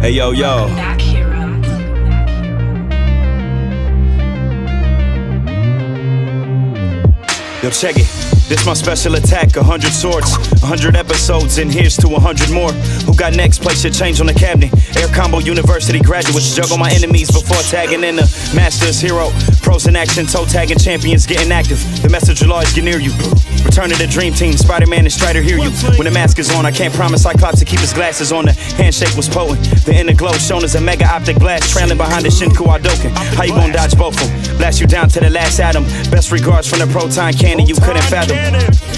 Hey, yo, yo. Back hero. Yo, check it. This my special attack, 100 swords, 100 episodes, and here's to 100 more. Who got next? Place your change on the cabinet. Air Combo University graduates juggle my enemies before tagging in the Masters hero. Pros in action, toe tagging champions getting active. The message will always get near you. Return to the dream team, Spider-Man and Strider hear you. When the mask is on, I can't promise Cyclops to keep his glasses on. The handshake was potent. The inner glow shown as a mega optic blast, trailing behind the Shinku Hadouken. How you gonna dodge both of them? Blast you down to the last atom. Best regards from the proton cannon you couldn't fathom.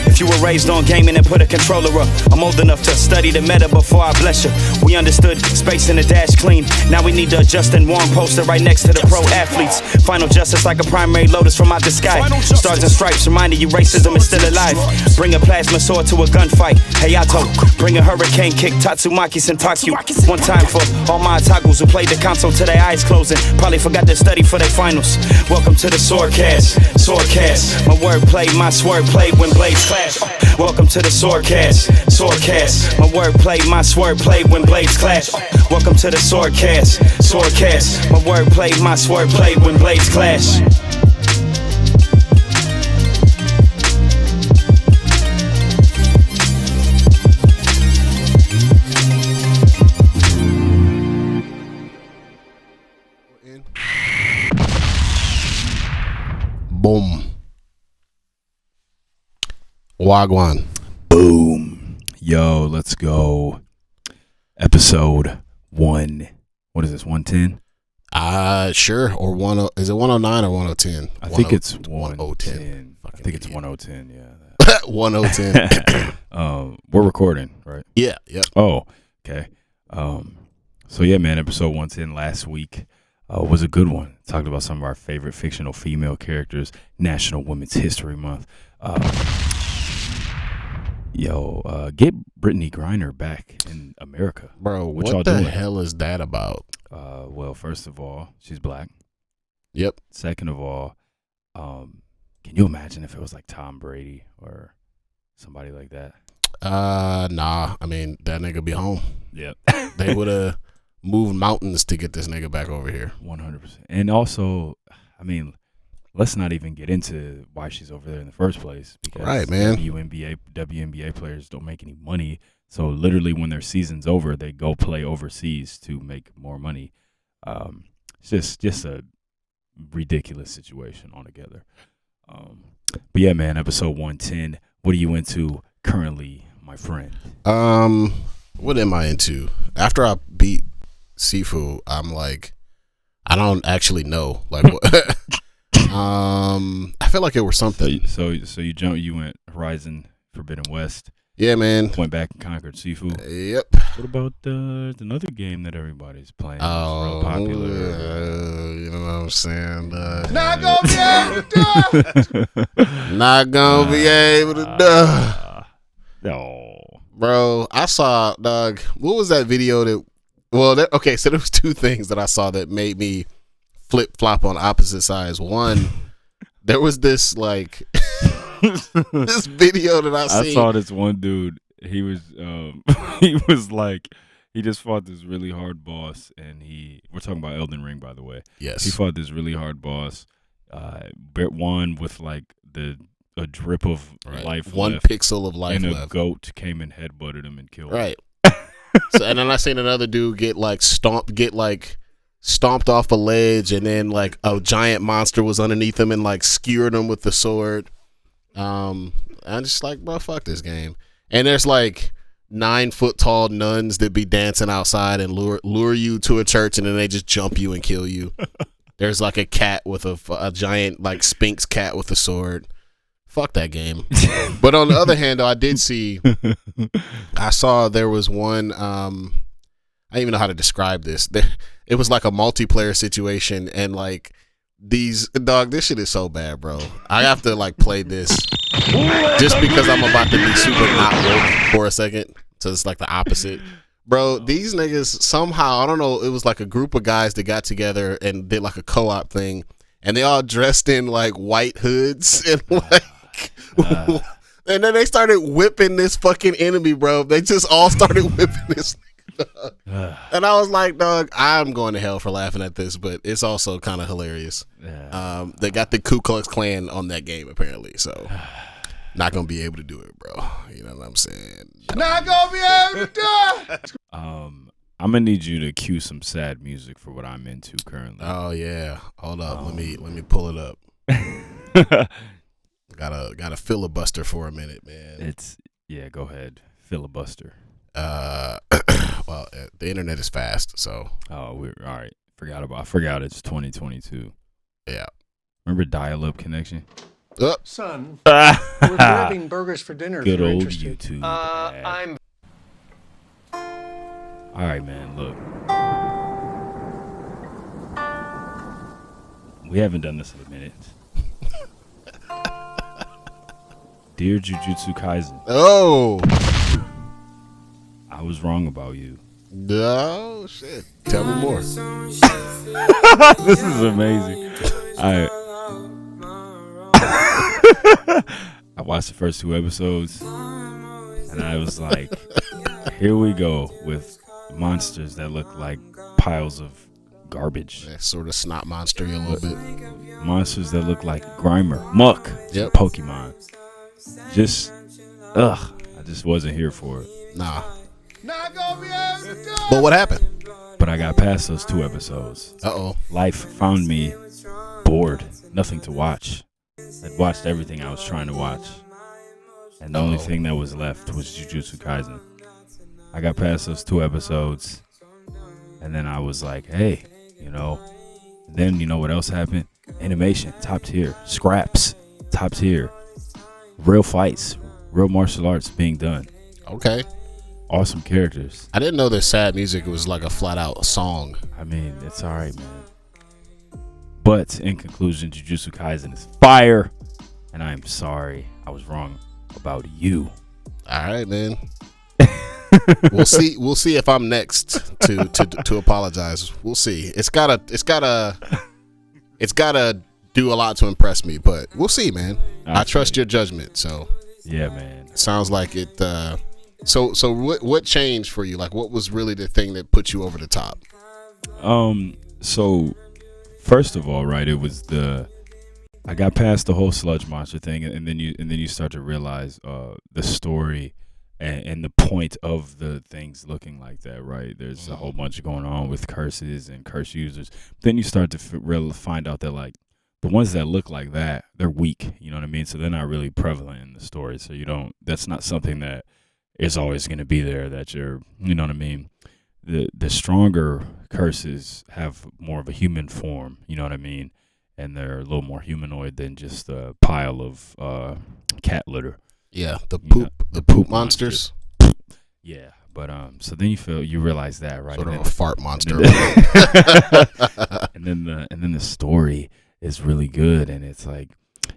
If you were raised on gaming and put a controller up, I'm old enough to study the meta before I bless you. We understood space in the dash clean. Now we need the Justin Wong poster right next to the pro athletes. Final justice like a primary lotus from out the sky. Stars and stripes reminding you racism is still alive. Bring a plasma sword to a gunfight. Hayato, bring a hurricane kick. Tatsumaki Sentakyu. One time for all my otakus who played the console till their eyes closing. Probably forgot to study for their finals. Welcome to the SwordCast. SwordCast. My wordplay, my sword play when blades clash. Welcome to the SwordCast. SwordCast. My wordplay, my sword play when blades clash. Welcome to the SwordCast. SwordCast. My wordplay, my sword play when blades clash. Boom. Wagwan. Boom. Yo, let's go. Episode 1. What is this, 110? Sure. Or is it 109 or 110? I think it's 110. I think it's 1010, yeah. 110. We're recording, right? Yeah, yeah. Oh, okay. So yeah, man, episode 110 last week was a good one. Talked about some of our favorite fictional female characters, National Women's History Month. Get Brittney Griner back in America. Bro, what what y'all the doing? hell is that about? Well, first of all, she's black. Yep. Second of all, can you imagine if it was like Tom Brady or somebody like that? Nah. I mean, that nigga be home. Yep. They would have moved mountains to get this nigga back over here. 100%. And also, I mean, let's not even get into why she's over there in the first place. Because right, man. WNBA players don't make any money. So literally when their season's over, they go play overseas to make more money. It's just a ridiculous situation altogether. But yeah, man, episode 110. What are you into currently, my friend? What am I into? After I beat Sifu, I'm like, I don't actually know. Like, what? I feel like it was something. So you went Horizon Forbidden West. Yeah, man. Went back and conquered Sifu. Yep. What about another game that everybody's playing? Oh, real popular. You know what I'm saying? Not gonna be able to do it. Not gonna be able to do. No, bro. I saw, dog. What was that video that? Well, okay. So there was two things that I saw that made me flip flop on opposite sides. One, there was this like this video that I seen. I saw this one dude. He was he was like, he just fought this really hard boss, and we're talking about Elden Ring, by the way. Yes. He fought this really hard boss. Won with like a drip of life, one left, pixel of life and left. a goat came and headbutted him and killed him. Right. So, and then I seen another dude get stomped off a ledge, and then like a giant monster was underneath him and like skewered him with the sword. I'm just like, bro, fuck this game. And there's like 9-foot tall nuns that be dancing outside and lure you to a church, and then they just jump you and kill you. There's like a cat with a giant like Sphinx cat with a sword. Fuck that game. But on the other hand, though, I saw there was one. I don't even know how to describe this. It was like a multiplayer situation, and like this shit is so bad, bro. I have to like play this just because I'm about to be super not woke for a second. So it's like the opposite. Bro, these niggas somehow, I don't know, it was like a group of guys that got together and did like a co-op thing, and they all dressed in like white hoods and like and then they started whipping this fucking enemy, bro. They just all started whipping this nigga. And I was like, dog, I'm going to hell for laughing at this, but it's also kind of hilarious. They got the Ku Klux Klan on that game apparently, so not gonna be able to do it, bro. You know what I'm saying? Not gonna be able to do it. I'm gonna need you to cue some sad music for what I'm into currently. Oh yeah, hold up. Let me pull it up. Gotta filibuster for a minute, man. Go ahead, filibuster. Well, the internet is fast, so. Oh, we're all right. I forgot it's 2022. Yeah. Remember dial-up connection? Son, we're grabbing burgers for dinner. Good if you're old interested. YouTube. I'm. All right, man. Look, we haven't done this in a minute. Dear Jujutsu Kaisen, Oh. I was wrong about you. No shit. Tell me more. This is amazing. I watched the first 2 episodes, and I was like, here we go with monsters that look like piles of garbage. That sort of snot monster a little bit. Monsters that look like Grimer, Muck, Yep. Pokemon. I just wasn't here for it. Nah. Not gonna be able to do it. But what happened? But I got past those 2 episodes. Uh-oh. Life found me bored, nothing to watch. I'd watched everything I was trying to watch, and the only thing that was left was Jujutsu Kaisen. I got past those 2 episodes, and then I was like, hey, then you know what else happened? Animation, top tier. Scraps, top tier. Real fights, real martial arts being done. Okay. Awesome characters. I didn't know that sad music was like a flat out song. I mean, it's all right, man. But in conclusion, Jujutsu Kaisen is fire, and I am sorry I was wrong about you. All right, man. We'll see if I'm next to apologize. We'll see. It's gotta do a lot to impress me, but we'll see, man. I trust your judgment. So yeah, man. it sounds like it. So what changed for you? Like, what was really the thing that put you over the top? So first of all, right, it was I got past the whole sludge monster thing, and then you start to realize the story and the point of the things looking like that, right? There's a whole bunch going on with curses and curse users. Then you start to really find out that, like, the ones that look like that, they're weak, you know what I mean? So they're not really prevalent in the story. So that's not something that is always going to be there, that you know what I mean? The stronger curses have more of a human form, you know what I mean? And they're a little more humanoid than just a pile of cat litter. Yeah, the poop monsters. Yeah, but so then you realize that, right? Sort of a fart monster. And then the story is really good, and it's like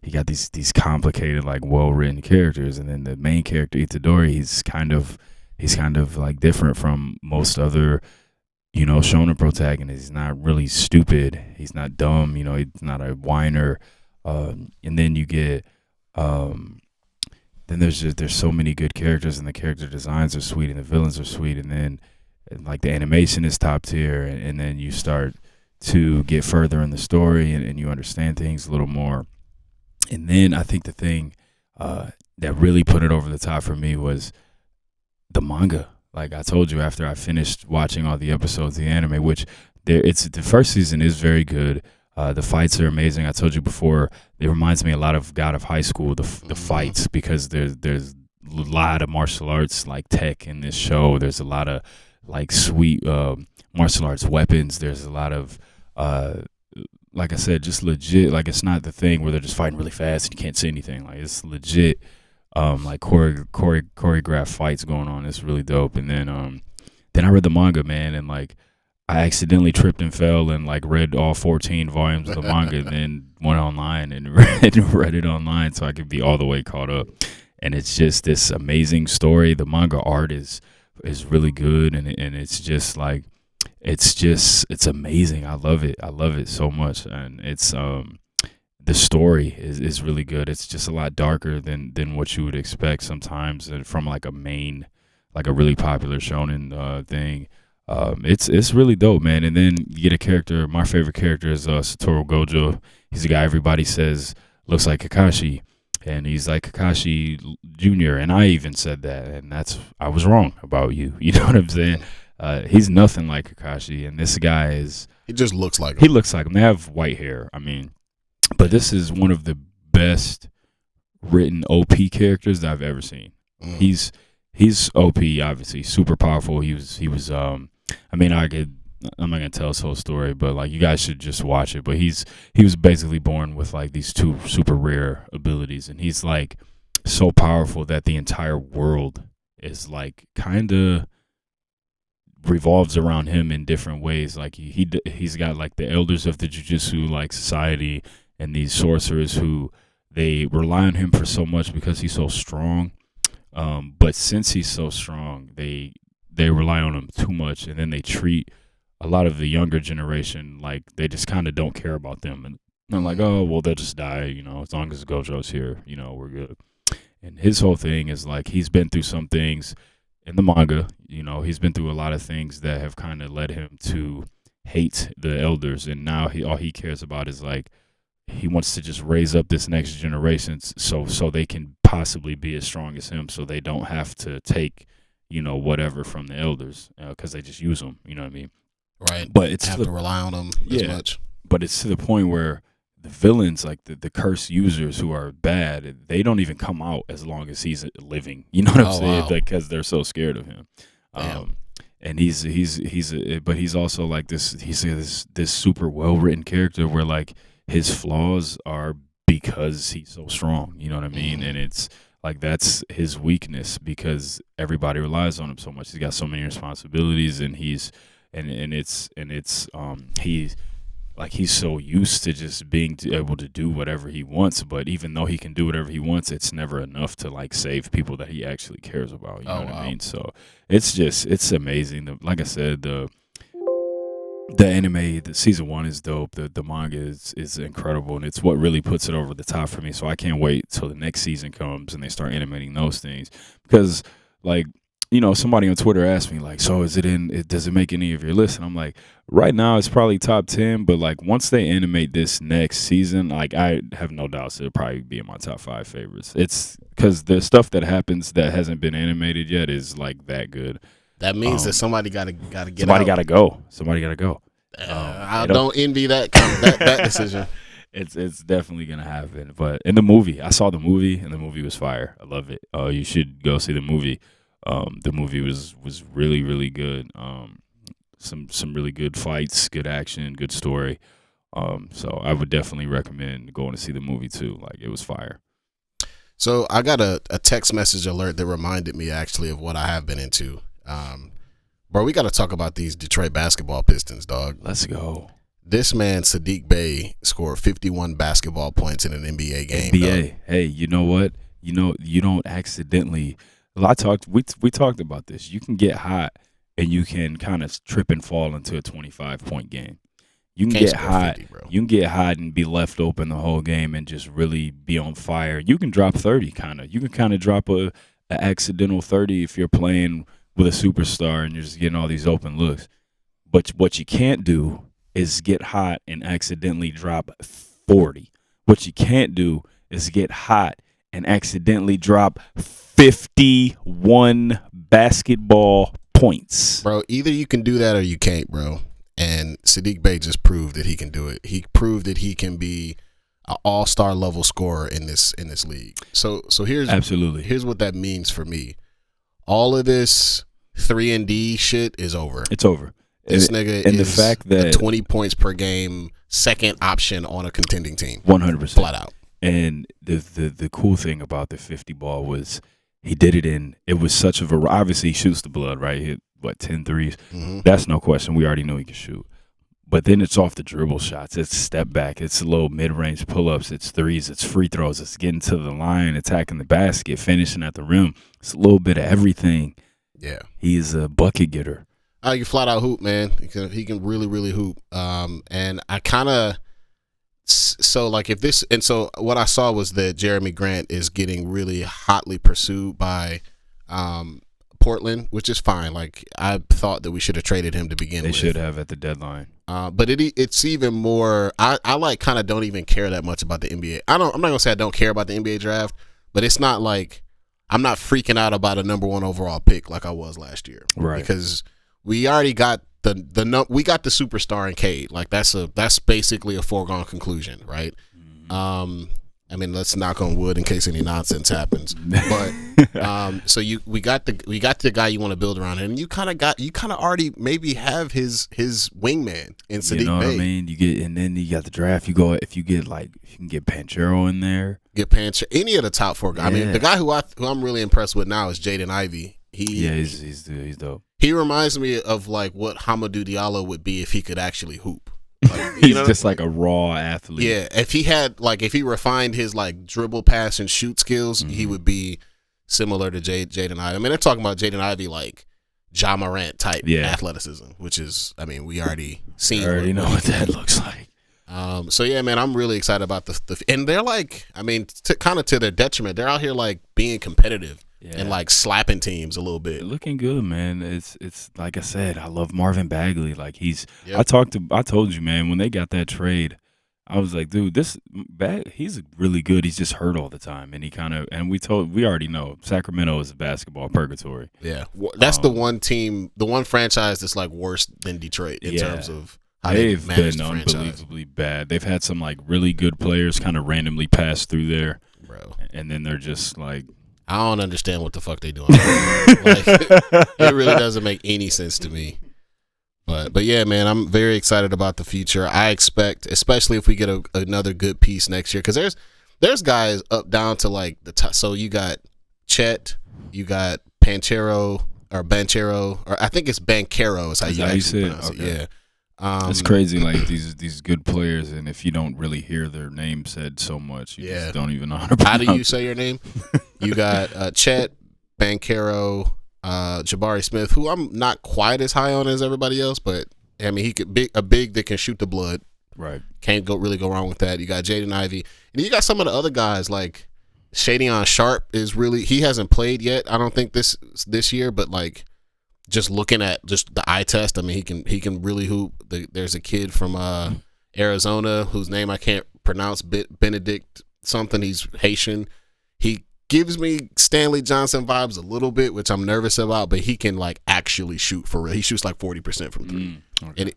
you got these complicated, like, well written characters, and then the main character Itadori, he's kind of like different from most other shonen protagonists. He's not really stupid. He's not dumb. He's not a whiner. And then you get then there's so many good characters, and the character designs are sweet, and the villains are sweet, and then like the animation is top tier, and then you start to get further in the story, and you understand things a little more. And then I think the thing that really put it over the top for me was the manga. Like I told you, after I finished watching all the episodes of the anime, which the first season is very good. The fights are amazing. I told you before, it reminds me a lot of God of High School, the fights, because there's a lot of martial arts like tech in this show. There's a lot of like sweet martial arts weapons. There's a lot of like I said, just legit. Like, it's not the thing where they're just fighting really fast and you can't see anything. Like, it's legit like choreographed fights going on. It's really dope. And then I read the manga, man, and like I accidentally tripped and fell and like read all 14 volumes of the manga, and then went online and read it online so I could be all the way caught up. And it's just this amazing story. The manga art is really good, and it's just like it's amazing. I love it so much, and it's the story is really good. It's just a lot darker than what you would expect sometimes from like a main like a really popular shonen thing. It's really dope, man. And then you get a character. My favorite character is Satoru Gojo. He's a guy everybody says looks like Kakashi, and he's like Kakashi Jr. And I even said that, and I was wrong about you. You know what I'm saying? He's nothing like Kakashi, and this guy is. He just looks like him. He looks like him. They have white hair. I mean, but this is one of the best written OP characters that I've ever seen. He's OP, obviously super powerful. He was I mean, I'm not gonna tell his whole story, but like you guys should just watch it. But he was basically born with like these two super rare abilities, and he's like so powerful that the entire world is like kind of revolves around him in different ways. Like he's got like the elders of the Jujutsu like society and these sorcerers who they rely on him for so much because he's so strong. But since he's so strong, they rely on him too much, and then they treat a lot of the younger generation like they just kind of don't care about them, and they're like, oh well, they'll just die, you know, as long as Gojo's here, you know, we're good. And his whole thing is like he's been through some things in the manga, you know, he's been through a lot of things that have kind of led him to hate the elders, and now all he cares about is like he wants to just raise up this next generation so they can possibly be as strong as him, so they don't have to take, you know, whatever from the elders, because they just use them, you know what I mean? Right. But it's have to rely on them as much. But it's to the point where the villains, like the curse users who are bad, they don't even come out as long as he's living. You know what I'm saying? Wow. Because they're so scared of him. And but he's also like he's this super well written character where like his flaws are because he's so strong. You know what I mean? And it's like that's his weakness because everybody relies on him so much. He's got so many responsibilities, and he's so used to just being able to do whatever he wants. But even though he can do whatever he wants, it's never enough to like save people that he actually cares about. You know what I mean? So it's amazing. Like I said, the anime, the season 1 is dope. The manga is incredible, and it's what really puts it over the top for me. So I can't wait till the next season comes and they start animating those things. Because like, you know, somebody on Twitter asked me like, so does it make any of your list? And I'm like, right now it's probably top 10, but like once they animate this next season, like I have no doubts it'll probably be in my top 5 favorites. It's because the stuff that happens that hasn't been animated yet is like that good. That means that somebody gotta get somebody out. gotta go. I don't envy that decision. It's definitely gonna happen. But in the movie, I saw the movie, and the movie was fire. I love it. You should go see the movie. The movie was really, really good. Some really good fights, good action, good story. So I would definitely recommend going to see the movie too. Like it was fire. So I got a text message alert that reminded me actually of what I have been into. Bro, we got to talk about these Detroit basketball Pistons, dog. Let's go. This man, Sadiq Bey, scored 51 basketball points in an NBA game. NBA. Dog. Hey, you know what? You know, you don't accidentally. We talked about this. You can get hot and you can kind of trip and fall into a 25-point game. You can get hot. 50, you can get hot and be left open the whole game and just really be on fire. You can drop 30 kind of. You can kind of drop a accidental 30 if you're playing with a superstar and you're just getting all these open looks. But what you can't do is get hot and accidentally drop 40. What you can't do is get hot and accidentally drop 51 basketball points. Bro, either you can do that or you can't, bro. And Sadiq Bey just proved that he can do it. He proved that he can be an all-star level scorer in this league. So here's what that means for me. All of this 3-and-D shit is over. It's over. This nigga is the fact that 20 points per game, second option on a contending team. 100%. Flat out. And the cool thing about the 50 ball was he did it it was such a obviously he shoots the blood, right? He hit 10 threes. Mm-hmm. That's no question. We already know he can shoot. But then it's off the dribble shots. It's step back. It's little mid-range pull-ups. It's threes. It's free throws. It's getting to the line, attacking the basket, finishing at the rim. It's a little bit of everything. Yeah. He is a bucket getter. You flat out hoop, man. He can really, really hoop. And I kind of so what I saw was that Jeremy Grant is getting really hotly pursued by Portland, which is fine. Like I thought that we should have traded him to begin with. They should have at the deadline. But it's even more. I like kind of don't even care that much about the NBA. I'm not gonna say I don't care about the NBA draft, but it's not like I'm not freaking out about a number 1 overall pick like I was last year. Right. Because we already got we got the superstar in Cade. Like that's basically a foregone conclusion, right? I mean, let's knock on wood in case any nonsense happens. But so we got the guy you want to build around, and you kind of already maybe have his wingman in Sadiq Bey. You know what I mean? And then you got the draft. If you can get Panchero in there, any of the top 4 guys. Yeah. I mean, the guy who I'm really impressed with now is Jaden Ivey. He's dope. He reminds me of like what Hamidou Diallo would be if he could actually hoop. Like, he's just like a raw athlete. Yeah, if he refined his like dribble, pass, and shoot skills, he would be similar to Jaden Ivey. I mean, they're talking about Jaden Ivey like Ja Morant type athleticism, which is, I mean, we already seen. I already know what that looks like. So yeah, man, I'm really excited about the and they're like, I mean, kind of to their detriment, they're out here like being competitive. Yeah. And like slapping teams a little bit. Looking good, man. It's like I said, I love Marvin Bagley. Like I told you, man, when they got that trade, I was like, dude, he's really good. He's just hurt all the time, and we already know Sacramento is a basketball purgatory. Yeah, that's the one team, the one franchise that's like worse than Detroit in terms of how they've been unbelievably bad. They've had some like really good players kind of randomly pass through there, bro, and then they're just like. I don't understand what the fuck they doing. Like, it really doesn't make any sense to me. But yeah, man, I'm very excited about the future. I expect, especially if we get another good piece next year, because there's guys up down to like the top. So you got Chet, you got Banchero, or I think it's Banchero is how you actually pronounce it. Yeah. It's crazy, like these good players, and if you don't really hear their name said so much, you just don't even know how to pronounce it. How do you say your name? You got Chet, Banchero, Jabari Smith, who I'm not quite as high on as everybody else, but I mean, he could be a big that can shoot the blood. Right. Can't really go wrong with that. You got Jaden Ivey, and you got some of the other guys like Shadion Sharp he hasn't played yet. I don't think this year, but like. Just looking at just the eye test, I mean, he can really hoop. There's a kid from Arizona whose name I can't pronounce, Benedict something. He's Haitian. He gives me Stanley Johnson vibes a little bit, which I'm nervous about, but he can like actually shoot for real. He shoots like 40% from 3. Okay. And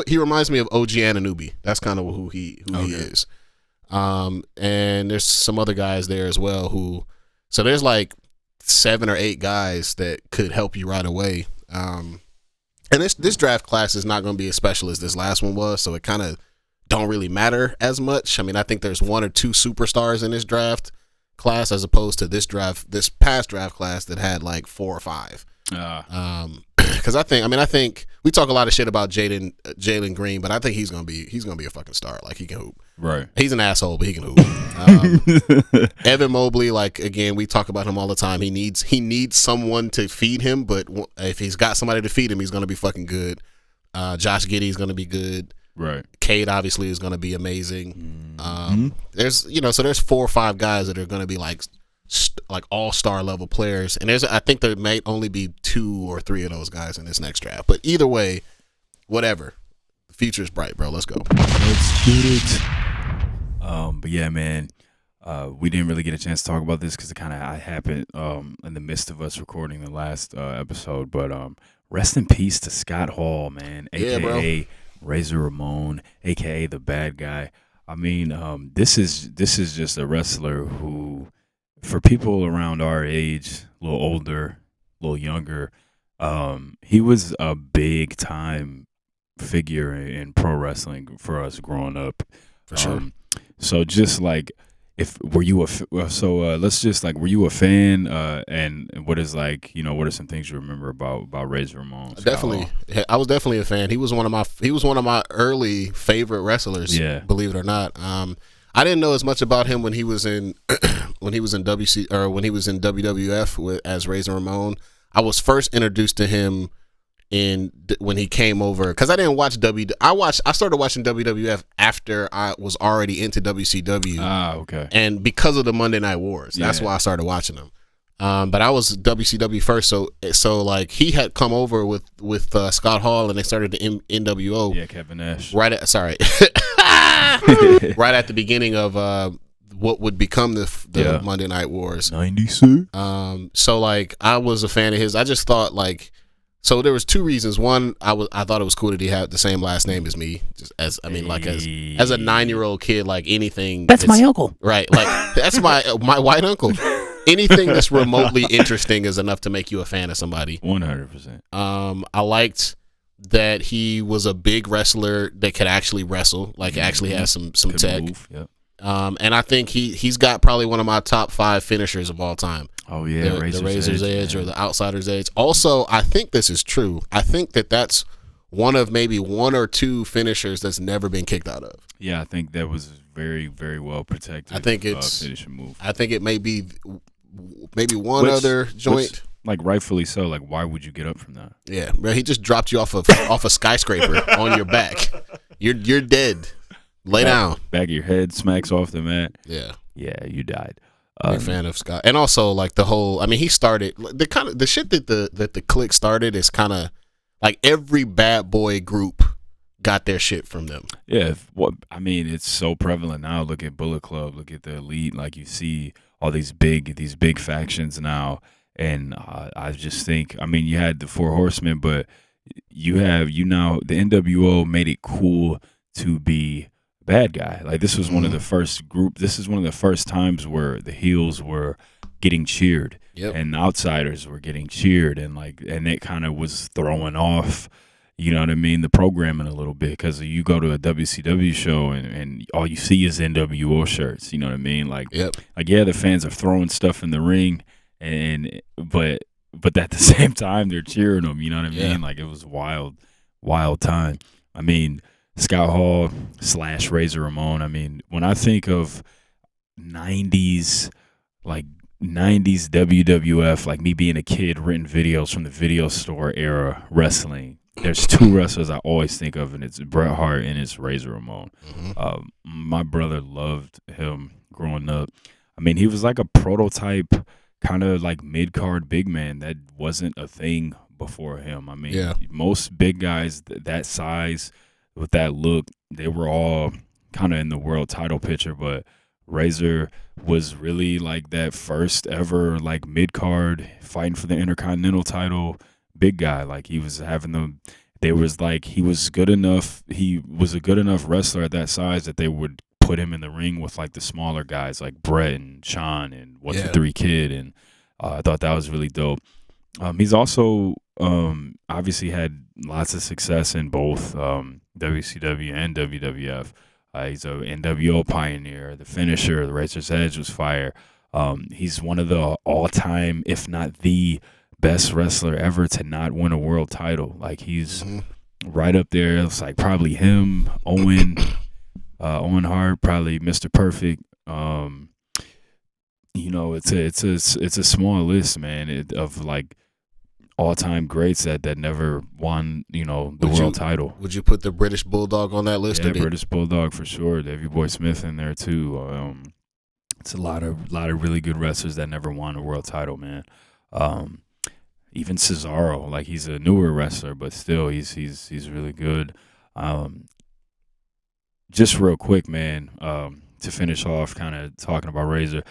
he reminds me of OG Anunoby. That's kind of who he is. And there's some other guys there as well so there's like 7 or 8 guys that could help you right away. And this draft class is not going to be as special as this last one was, so it kind of don't really matter as much. I mean, I think there's 1 or 2 superstars in this draft class as opposed to this past draft class that had like 4 or 5. Because I think we talk a lot of shit about Jalen Green, but I think he's gonna be a fucking star. Like he can hoop. Right. He's an asshole, but he can hoop. Evan Mobley, like again, we talk about him all the time. He needs someone to feed him, but if he's got somebody to feed him, he's gonna be fucking good. Josh Giddey's gonna be good. Right. Cade obviously is gonna be amazing. There's 4 or 5 guys that are gonna be like all-star level players, and I think there may only be 2 or 3 of those guys in this next draft. But either way, whatever, the future is bright, bro. Let's go. Let's get it. But yeah, man, we didn't really get a chance to talk about this because it kind of happened in the midst of us recording the last episode. But rest in peace to Scott Hall, man, aka Razor Ramon, aka the bad guy. I mean, this is just a wrestler who, for people around our age, a little older, a little younger, he was a big time figure in pro wrestling for us growing up. For sure. So just like, were you a fan? And what are some things you remember about Razor Ramon? Definitely, I was definitely a fan. He was one of my early favorite wrestlers. Yeah, believe it or not. I didn't know as much about him when he was in WWF as Razor Ramon. I was first introduced to him when he came over, because I didn't watch I started watching WWF after I was already into WCW. Okay. And because of the Monday Night Wars, that's why I started watching them. But I was WCW first, so like he had come over with Scott Hall, and they started the NWO. Yeah, Kevin Nash. Right at right at the beginning of what would become the Monday Night Wars. 96. So like I was a fan of his. I just thought like, so there was two reasons. One, I thought it was cool that he had the same last name as me. Just as I mean, like as a 9-year-old kid, like anything. That's my uncle. Right, like that's my white uncle. Anything that's remotely interesting is enough to make you a fan of somebody. 100%. I liked that he was a big wrestler that could actually wrestle, like actually has some tech. Yep. And I think he's got probably one of my top 5 finishers of all time. Oh yeah, the Razor's Edge or the Outsider's Edge. Also, I think this is true. I think that's one of maybe 1 or 2 finishers that's never been kicked out of. Yeah, I think that was very, very well protected. I think it's finishing move. I think it may be maybe one other joint. Like rightfully so. Like why would you get up from that? Yeah, bro, he just dropped you off a skyscraper on your back. You're dead. Lay down. Back of your head smacks off the mat. Yeah. Yeah, you died. Big fan of Scott, and also like the whole. I mean, he started the shit that the Clique started is kind of like every bad boy group got their shit from them. Yeah, I mean, it's so prevalent now. Look at Bullet Club. Look at the Elite. Like you see all these big factions now, and I just think. I mean, you had the Four Horsemen, but you now the NWO made it cool to be bad guy. Like this was one of the first this is one of the first times where the heels were getting cheered and the outsiders were getting cheered, and it kind of was throwing off, you know what I mean, the programming a little bit, because you go to a WCW show and all you see is NWO shirts, you know what I mean, like yeah, the fans are throwing stuff in the ring, but at the same time they're cheering them, you know what I mean, like it was wild time. I mean, Scott Hall / Razor Ramon. I mean, when I think of 90s WWF, like me being a kid, renting videos from the video store era wrestling, there's 2 wrestlers I always think of, and it's Bret Hart and it's Razor Ramon. My brother loved him growing up. I mean, he was like a prototype kind of like mid-card big man that wasn't a thing before him. I mean, most big guys that size with that look, they were all kind of in the world title picture, but Razor was really like that first ever like mid-card fighting for the Intercontinental title big guy. Like he was having he was a good enough wrestler at that size that they would put him in the ring with like the smaller guys like Brett and Sean and What's the Three Kid, and I thought that was really dope. He's also obviously had lots of success in both WCW and WWF. He's a NWO pioneer. The finisher, the Razor's Edge, was fire. He's one of the all-time, if not the best wrestler ever to not win a world title. Like he's right up there. It's like probably him, Owen Hart, probably Mr. Perfect. You know, it's a small list, man, of like all-time greats that never won, you know, the world title. Would you put the British Bulldog on that list? Yeah, British Bulldog for sure. Davey Boy Smith in there too. It's a lot of really good wrestlers that never won a world title, man. Even Cesaro, like he's a newer wrestler, but still he's really good. Just real quick, man, to finish off kind of talking about Razor.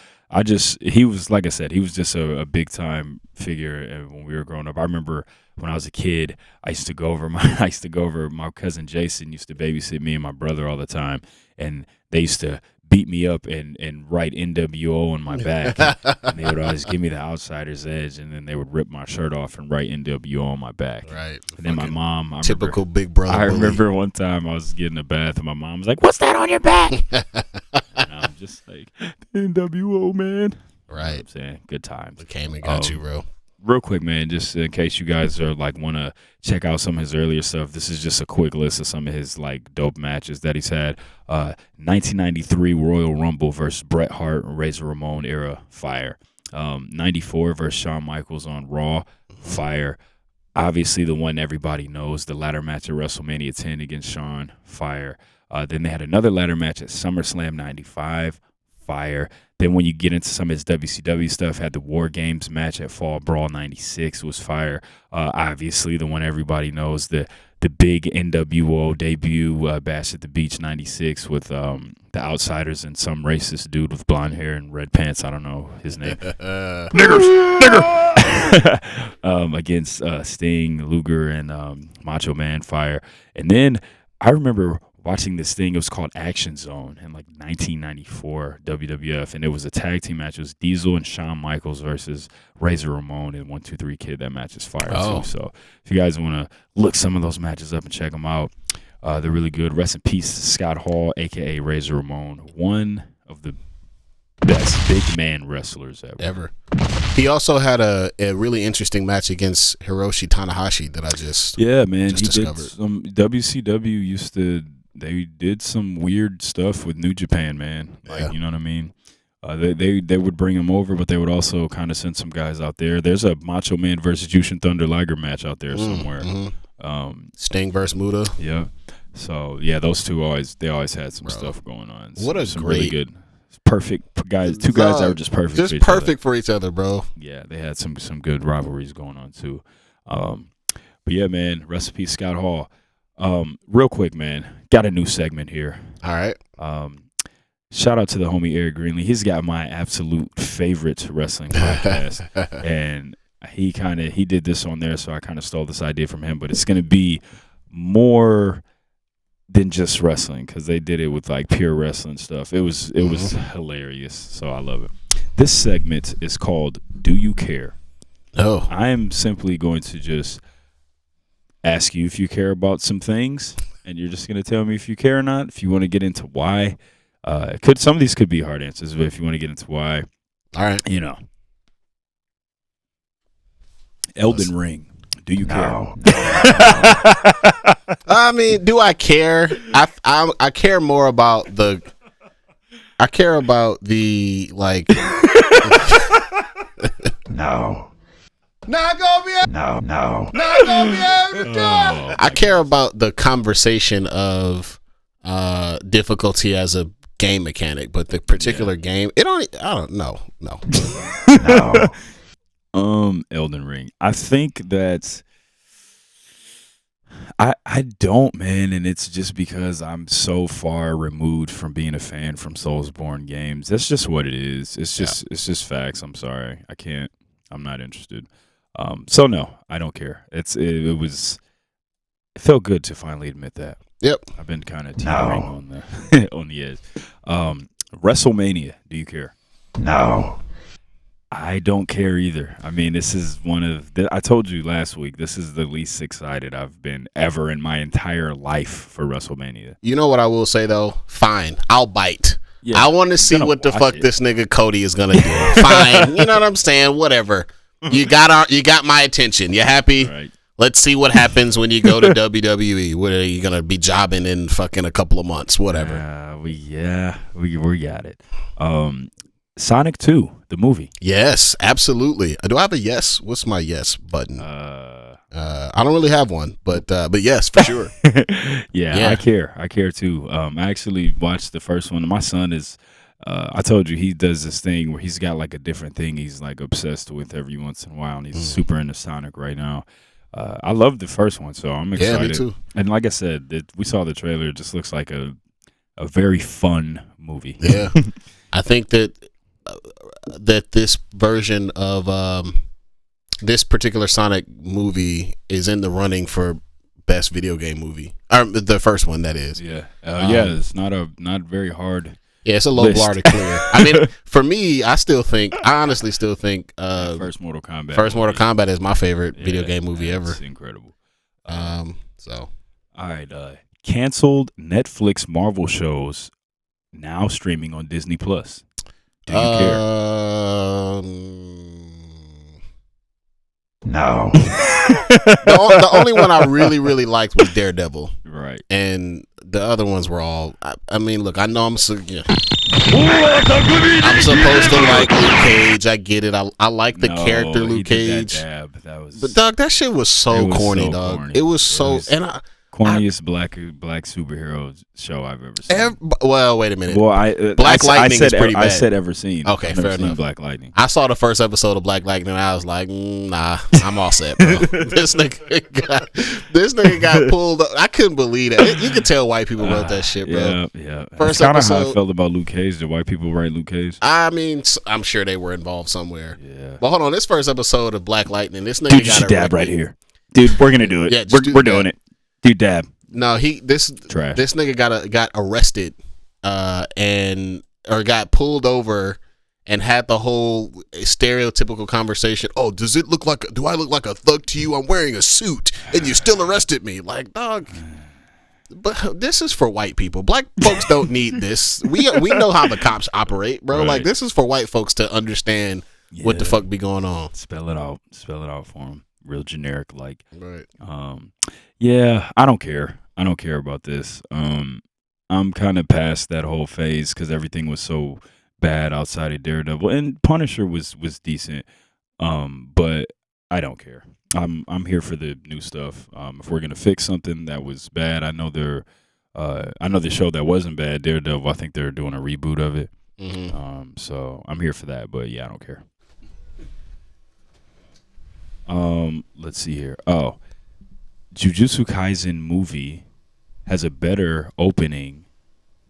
He was, like I said, he was just a big time figure when we were growing up. I remember when I was a kid, I used to go over my cousin Jason used to babysit me and my brother all the time, and they used to beat me up and write NWO on my back. And they would always give me the Outsider's Edge, and then they would rip my shirt off and write NWO on my back. Right. And then my mom, typical big brother. I remember one time I was getting a bath and my mom was like, "What's that on your back?" And I'm just like, NWO, man. Right. You know what I'm saying? Good times. We came and got you, bro. Real quick, man, just in case you guys are like want to check out some of his earlier stuff, this is just a quick list of some of his like dope matches that he's had. 1993 Royal Rumble versus Bret Hart, Razor Ramon era, fire. 94 versus Shawn Michaels on Raw, fire. Obviously the one everybody knows, the ladder match at WrestleMania 10 against Shawn, fire. Then they had another ladder match at SummerSlam 95, fire. Then when you get into some of his WCW stuff, had the War Games match at Fall Brawl '96 was fire. Obviously, the one everybody knows, the big NWO debut, Bash at the Beach '96 with the Outsiders and some racist dude with blonde hair and red pants. I don't know his name. Nigger. Against Sting, Luger, and Macho Man Fire. And then I remember watching this thing. It was called Action Zone in like 1994 WWF, and it was a tag team match. It was Diesel and Shawn Michaels versus Razor Ramon and 1-2-3 Kid. That match is fire too. So if you guys want to look some of those matches up and check them out, they're really good. Rest in peace, Scott Hall, aka Razor Ramon, one of the best big man wrestlers ever. He also had a really interesting match against Hiroshi Tanahashi that I just discovered. Did some WCW they did some weird stuff with New Japan, man. Like, you know what I mean? They would bring him over, but they would also kind of send some guys out there. There's a Macho Man versus Jushin Thunder Liger match out there somewhere. Sting versus Muta. Yeah. So yeah, those two always had some stuff going on. What a some great, really good, perfect guys. Two guys that were just perfect. Just perfect for each other, bro. Yeah, they had some good rivalries going on too. But yeah, man, rest in peace, Scott Hall. Real quick, man, got a new segment here. All right. Shout out to the homie Eric Greenlee. He's got my absolute favorite wrestling podcast, and he did this on there, so I kind of stole this idea from him. But it's gonna be more than just wrestling, because they did it with like pure wrestling stuff. It was hilarious, so I love it. This segment is called "Do You Care?" Oh, I am simply going to just ask you if you care about some things, and you're just going to tell me if you care or not. If you want to get into why, some of these could be hard answers, but if you want to get into why, all right. You know, Elden Ring. Do you care? No. I mean, do I care? I care more about the. I care about the like. No. Not gonna be able. No. Not gonna be able to do it. I care about the conversation of difficulty as a game mechanic, but the particular game, I don't know. No. Elden Ring. I think that I don't, man, and it's just because I'm so far removed from being a fan from Soulsborne games. That's just what it is. It's just facts. I'm sorry. I'm not interested. So no, I don't care. It felt good to finally admit that. Yep. I've been kind of teetering on the on the edge. WrestleMania, do you care? No. I don't care either. I mean, this is I told you last week, this is the least excited I've been ever in my entire life for WrestleMania. You know what I will say though? Fine, I'll bite. Yeah, I want to see what the fuck this nigga Cody is gonna do. Fine, you know what I'm saying? Whatever. You got my attention. You happy? Right. Let's see what happens when you go to WWE. What are you gonna be jobbing in fucking a couple of months? Whatever. We got it. Sonic 2, the movie. Yes, absolutely. Do I have a yes? What's my yes button? I don't really have one, but yes, for sure. yeah, I care too. I actually watched the first one. My son is, I told you, he does this thing where he's got like a different thing he's like obsessed with every once in a while, and he's super into Sonic right now. I love the first one, so I'm excited. Yeah, me too. And like I said, we saw the trailer. It just looks like a very fun movie. Yeah, I think that this version of this particular Sonic movie is in the running for best video game movie, or the first one, that is. Yeah, it's not very hard. Yeah, it's a low bar to clear. I mean, for me, I honestly still think first Mortal Kombat is my favorite video game movie ever. It's incredible. So all right, canceled Netflix Marvel shows now streaming on Disney Plus. Do you care? No. The only one I really, really liked was Daredevil. Right. And the other ones were all. I mean, look, I know I'm supposed to like Luke Cage. I get it. I like the character Luke Cage. That was, but dog, that shit was so corny, dog. Corny. It was so Corniest black superhero show I've ever seen. Well, wait a minute. Well, Black Lightning is pretty bad. I said ever seen. Okay, I've never fair seen enough. Black Lightning. I saw the first episode of Black Lightning and I was like, nah, I'm all set, bro. this nigga got pulled up. I couldn't believe that. You could tell white people wrote that shit, bro. Yeah. First That's kind of how I episode- felt about Luke Cage. Did white people write Luke Cage? I mean, I'm sure they were involved somewhere. Yeah. But hold on, this first episode of Black Lightning, this nigga Dude, you got should dab erected. right here. Dude, we're gonna do it. Yeah, just do we're the doing dab. it. Dude, dab. No, this nigga got arrested, got pulled over, and had the whole stereotypical conversation. Oh, do I look like a thug to you? I'm wearing a suit, and you still arrested me. Like, dog. But this is for white people. Black folks don't need this. We know how the cops operate, bro. Right. Like, this is for white folks to understand what the fuck be going on. Spell it out for them. Real generic, like. Right. Yeah, I don't care. I don't care about this. I'm kind of past that whole phase because everything was so bad outside of Daredevil, and Punisher was decent. But I don't care. I'm here for the new stuff. If we're gonna fix something that was bad, I know the show that wasn't bad, Daredevil. I think they're doing a reboot of it. Mm-hmm. So I'm here for that. But yeah, I don't care. Let's see here. Oh, Jujutsu Kaisen movie has a better opening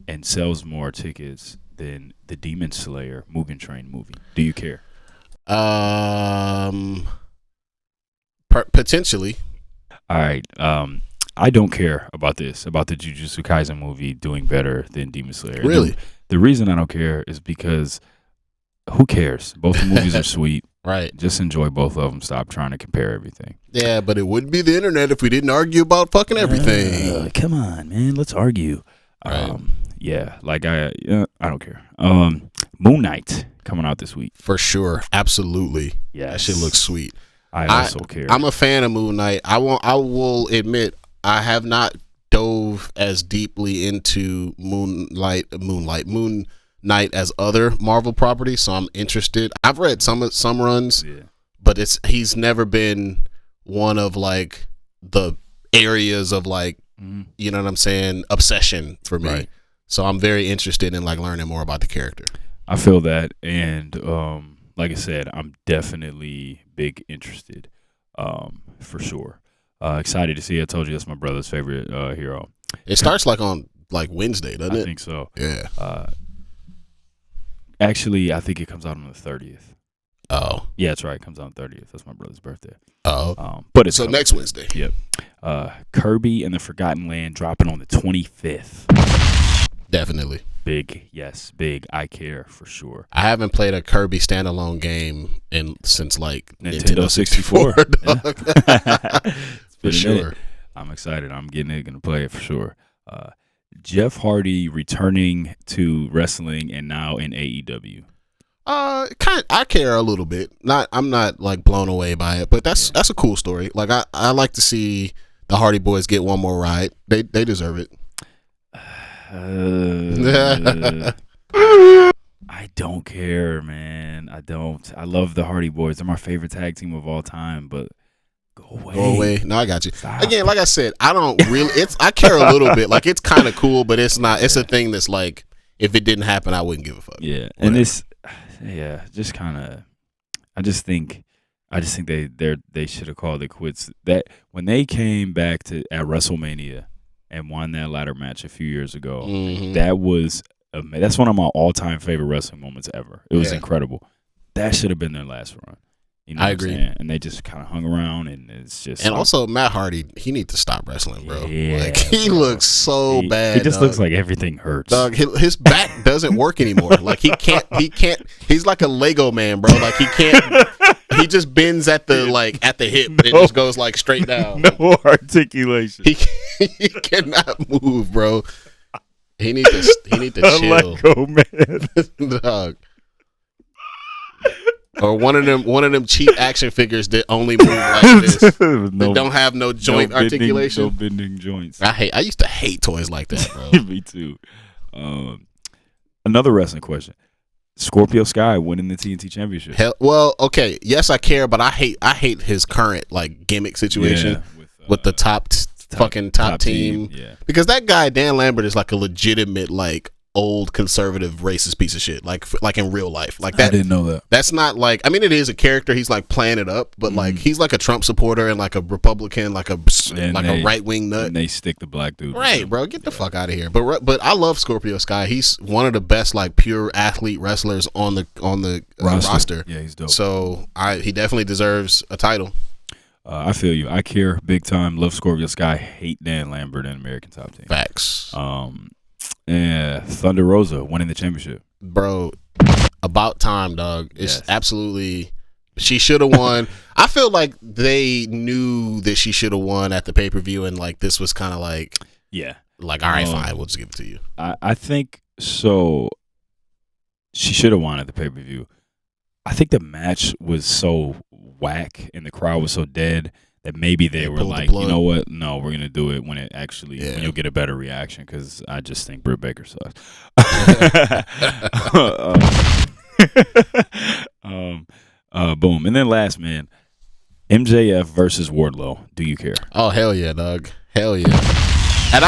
and sells more tickets than the Demon Slayer Mugen Train movie. Do you care? Potentially. All right. I don't care about the Jujutsu Kaisen movie doing better than Demon Slayer. Really? The reason I don't care is because who cares? Both the movies are sweet. Right. Just enjoy both of them. Stop trying to compare everything. Yeah, but it wouldn't be the internet if we didn't argue about fucking everything. Come on, man. Let's argue. Right. Yeah, like I don't care. Moon Knight coming out this week. For sure. Absolutely. Yeah, That shit looks sweet. I also care. I'm a fan of Moon Knight. I will admit I have not dove as deeply into Moon Knight as other Marvel properties, so I'm interested. I've read some runs, but he's never been one of like the areas of like, you know what I'm saying, obsession for me. Right. So I'm very interested in like learning more about the character. I feel that, and like I said, I'm definitely big interested, for sure. Excited to see. I told you that's my brother's favorite hero. It starts like on like Wednesday, doesn't it? I think so. Yeah. Actually, I think it comes out on the 30th. Oh. Yeah, that's right. It comes out on the 30th. That's my brother's birthday. Oh. But it's so coming. next Wednesday. Yep. Kirby and the Forgotten Land dropping on the 25th. Definitely. Big, yes, big. I care for sure. I haven't played a Kirby standalone game since like Nintendo 64. dog. For sure. I'm excited. I'm gonna play it for sure. Jeff Hardy returning to wrestling and now in AEW. I care a little bit. I'm not like blown away by it, but that's a cool story. Like I like to see the Hardy Boys get one more ride. They deserve it. I don't care, man. I don't. I love the Hardy Boys. They're my favorite tag team of all time, but go away. Go away. No, I got you. Stop. Again, like I said, I don't really. I care a little bit. Like it's kind of cool, but it's not. It's a thing that's like, if it didn't happen, I wouldn't give a fuck. Yeah, and just kind of. I just think they should have called it quits. That when they came back at WrestleMania and won that ladder match a few years ago, that's one of my all-time favorite wrestling moments ever. It was incredible. That should have been their last run. You know I what agree. I'm saying? And they just kind of hung around, and it's just. And also, Matt Hardy, he needs to stop wrestling, bro. Yeah, like he looks so bad. He just dog. looks like everything hurts. Dog, his back doesn't work anymore. Like he can't. He's like a Lego man, bro. Like he can't. He just bends at the hip and just goes like straight down. No articulation. He cannot move, bro. He need to chill. Let go, man. Dog. Or one of them cheap action figures that only move like this. That don't have no joint articulation. No bending joints. I used to hate toys like that, bro. Me too. Another wrestling question. Scorpio Sky winning the TNT Championship. Well, okay. Yes, I care, but I hate his current like gimmick situation with the top fucking top team. Yeah. Because that guy Dan Lambert is like a legitimate like old conservative racist piece of shit. Like in real life. Like that. I didn't know that. That's not like, I mean, it is a character. He's like playing it up, but like he's like a Trump supporter and like a Republican, like a right wing nut. And they stick the black dude. Right, bro. Get the fuck out of here. But I love Scorpio Sky. He's one of the best like pure athlete wrestlers on the roster. Yeah, he's dope. So he definitely deserves a title. I feel you. I care big time. Love Scorpio Sky. Hate Dan Lambert and American Top Team. Facts. Yeah, Thunder Rosa winning the championship. Bro, about time, dog. It's Yes. absolutely. She should have won. I feel like they knew that she should have won at the pay-per-view, and like this was kind of like, Yeah. all right, fine, we'll just give it to you. I think so. She should have won at the pay-per-view. I think the match was so whack and the crowd was so dead that maybe they were pulled the like, plug. you know what? No, we're gonna do it when it actually when you'll get a better reaction, because I just think Britt Baker sucks. Boom. And then last, man, MJF versus Wardlow. Do you care? Oh hell yeah, dog. Hell yeah. And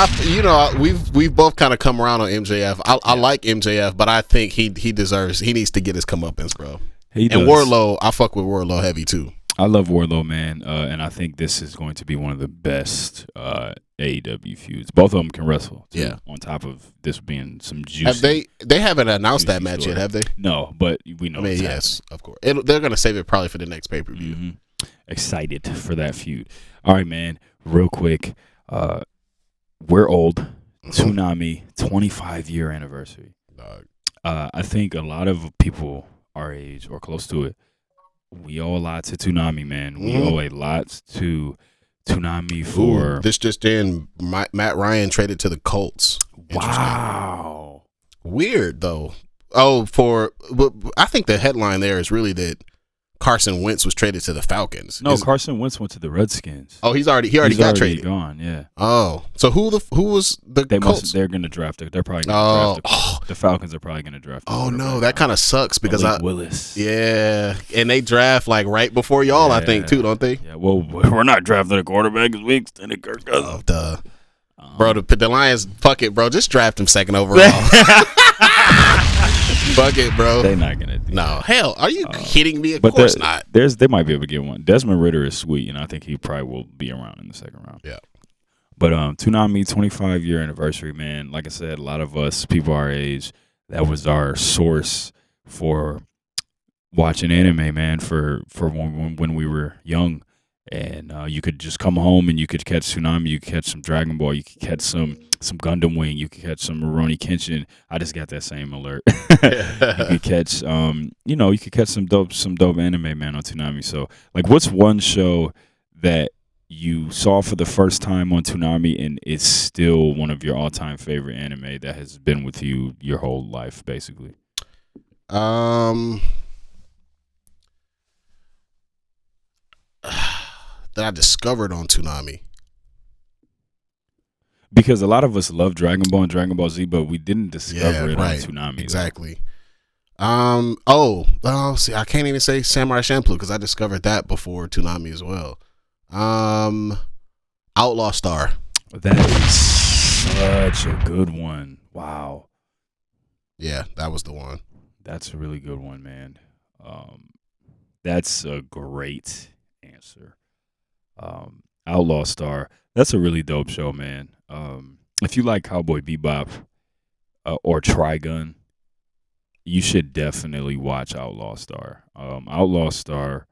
we've both kind of come around on MJF. I like MJF, but I think he needs to get his comeuppance, bro. He And does. Wardlow, I fuck with Wardlow heavy too. I love Wardlow, man, and I think this is going to be one of the best AEW feuds. Both of them can wrestle, too, Yeah. on top of this being some juicy. Have they haven't announced that juicy match story. yet, have they? No, but we know I mean, it's yes, of course. They're gonna save it probably for the next pay-per-view. happening. Excited for that feud. All right, man, real quick. We're old. Toonami, 25-year anniversary. Dog. I think a lot of people our age or close to it, we owe a lot to Toonami, man. We owe a lot to Toonami for... This just in, Matt Ryan traded to the Colts. Wow. Weird, though. I think the headline there is really that Carson Wentz was traded to the Falcons. No, Carson Wentz went to the Redskins. Oh, he already got traded. Gone, yeah. Oh, so who was the Colts? They're gonna draft it. They're probably gonna draft the Falcons are probably gonna draft. Oh no, that kind of sucks because Willis. Yeah, and they draft like right before y'all, I think too, don't they? Yeah. Well, we're not drafting a quarterback because we extended Kirk Cousins. Oh, duh. Bro, the Lions, fuck it, bro. Just draft him second overall. Fuck it, bro. They're not gonna do No, hell, are you kidding me? Of But course not. They might be able to get one. Desmond Ridder is sweet, and I think he probably will be around in the second round. Yeah. But Toonami 25-year anniversary, man. Like I said, a lot of us, people our age, that was our source for watching anime, man. For when we were young, and you could just come home and you could catch Toonami, you could catch some Dragon Ball, you could catch some Gundam Wing, you could catch some Rurouni Kenshin. I just got that same alert. You could catch you could catch some dope anime, man, on Toonami. So like, what's one show that you saw for the first time on Toonami and it's still one of your all-time favorite anime that has been with you your whole life, basically? That I discovered on Toonami. Because a lot of us love Dragon Ball and Dragon Ball Z, but we didn't discover it on Toonami. Exactly. See, I can't even say Samurai Champloo because I discovered that before Toonami as well. Outlaw Star. That is such a good one. Wow. Yeah, that was the one. That's a really good one, man. That's a great answer. Outlaw Star. That's a really dope show, man. If you like Cowboy Bebop or Trigun, you should definitely watch Outlaw Star. Outlaw Star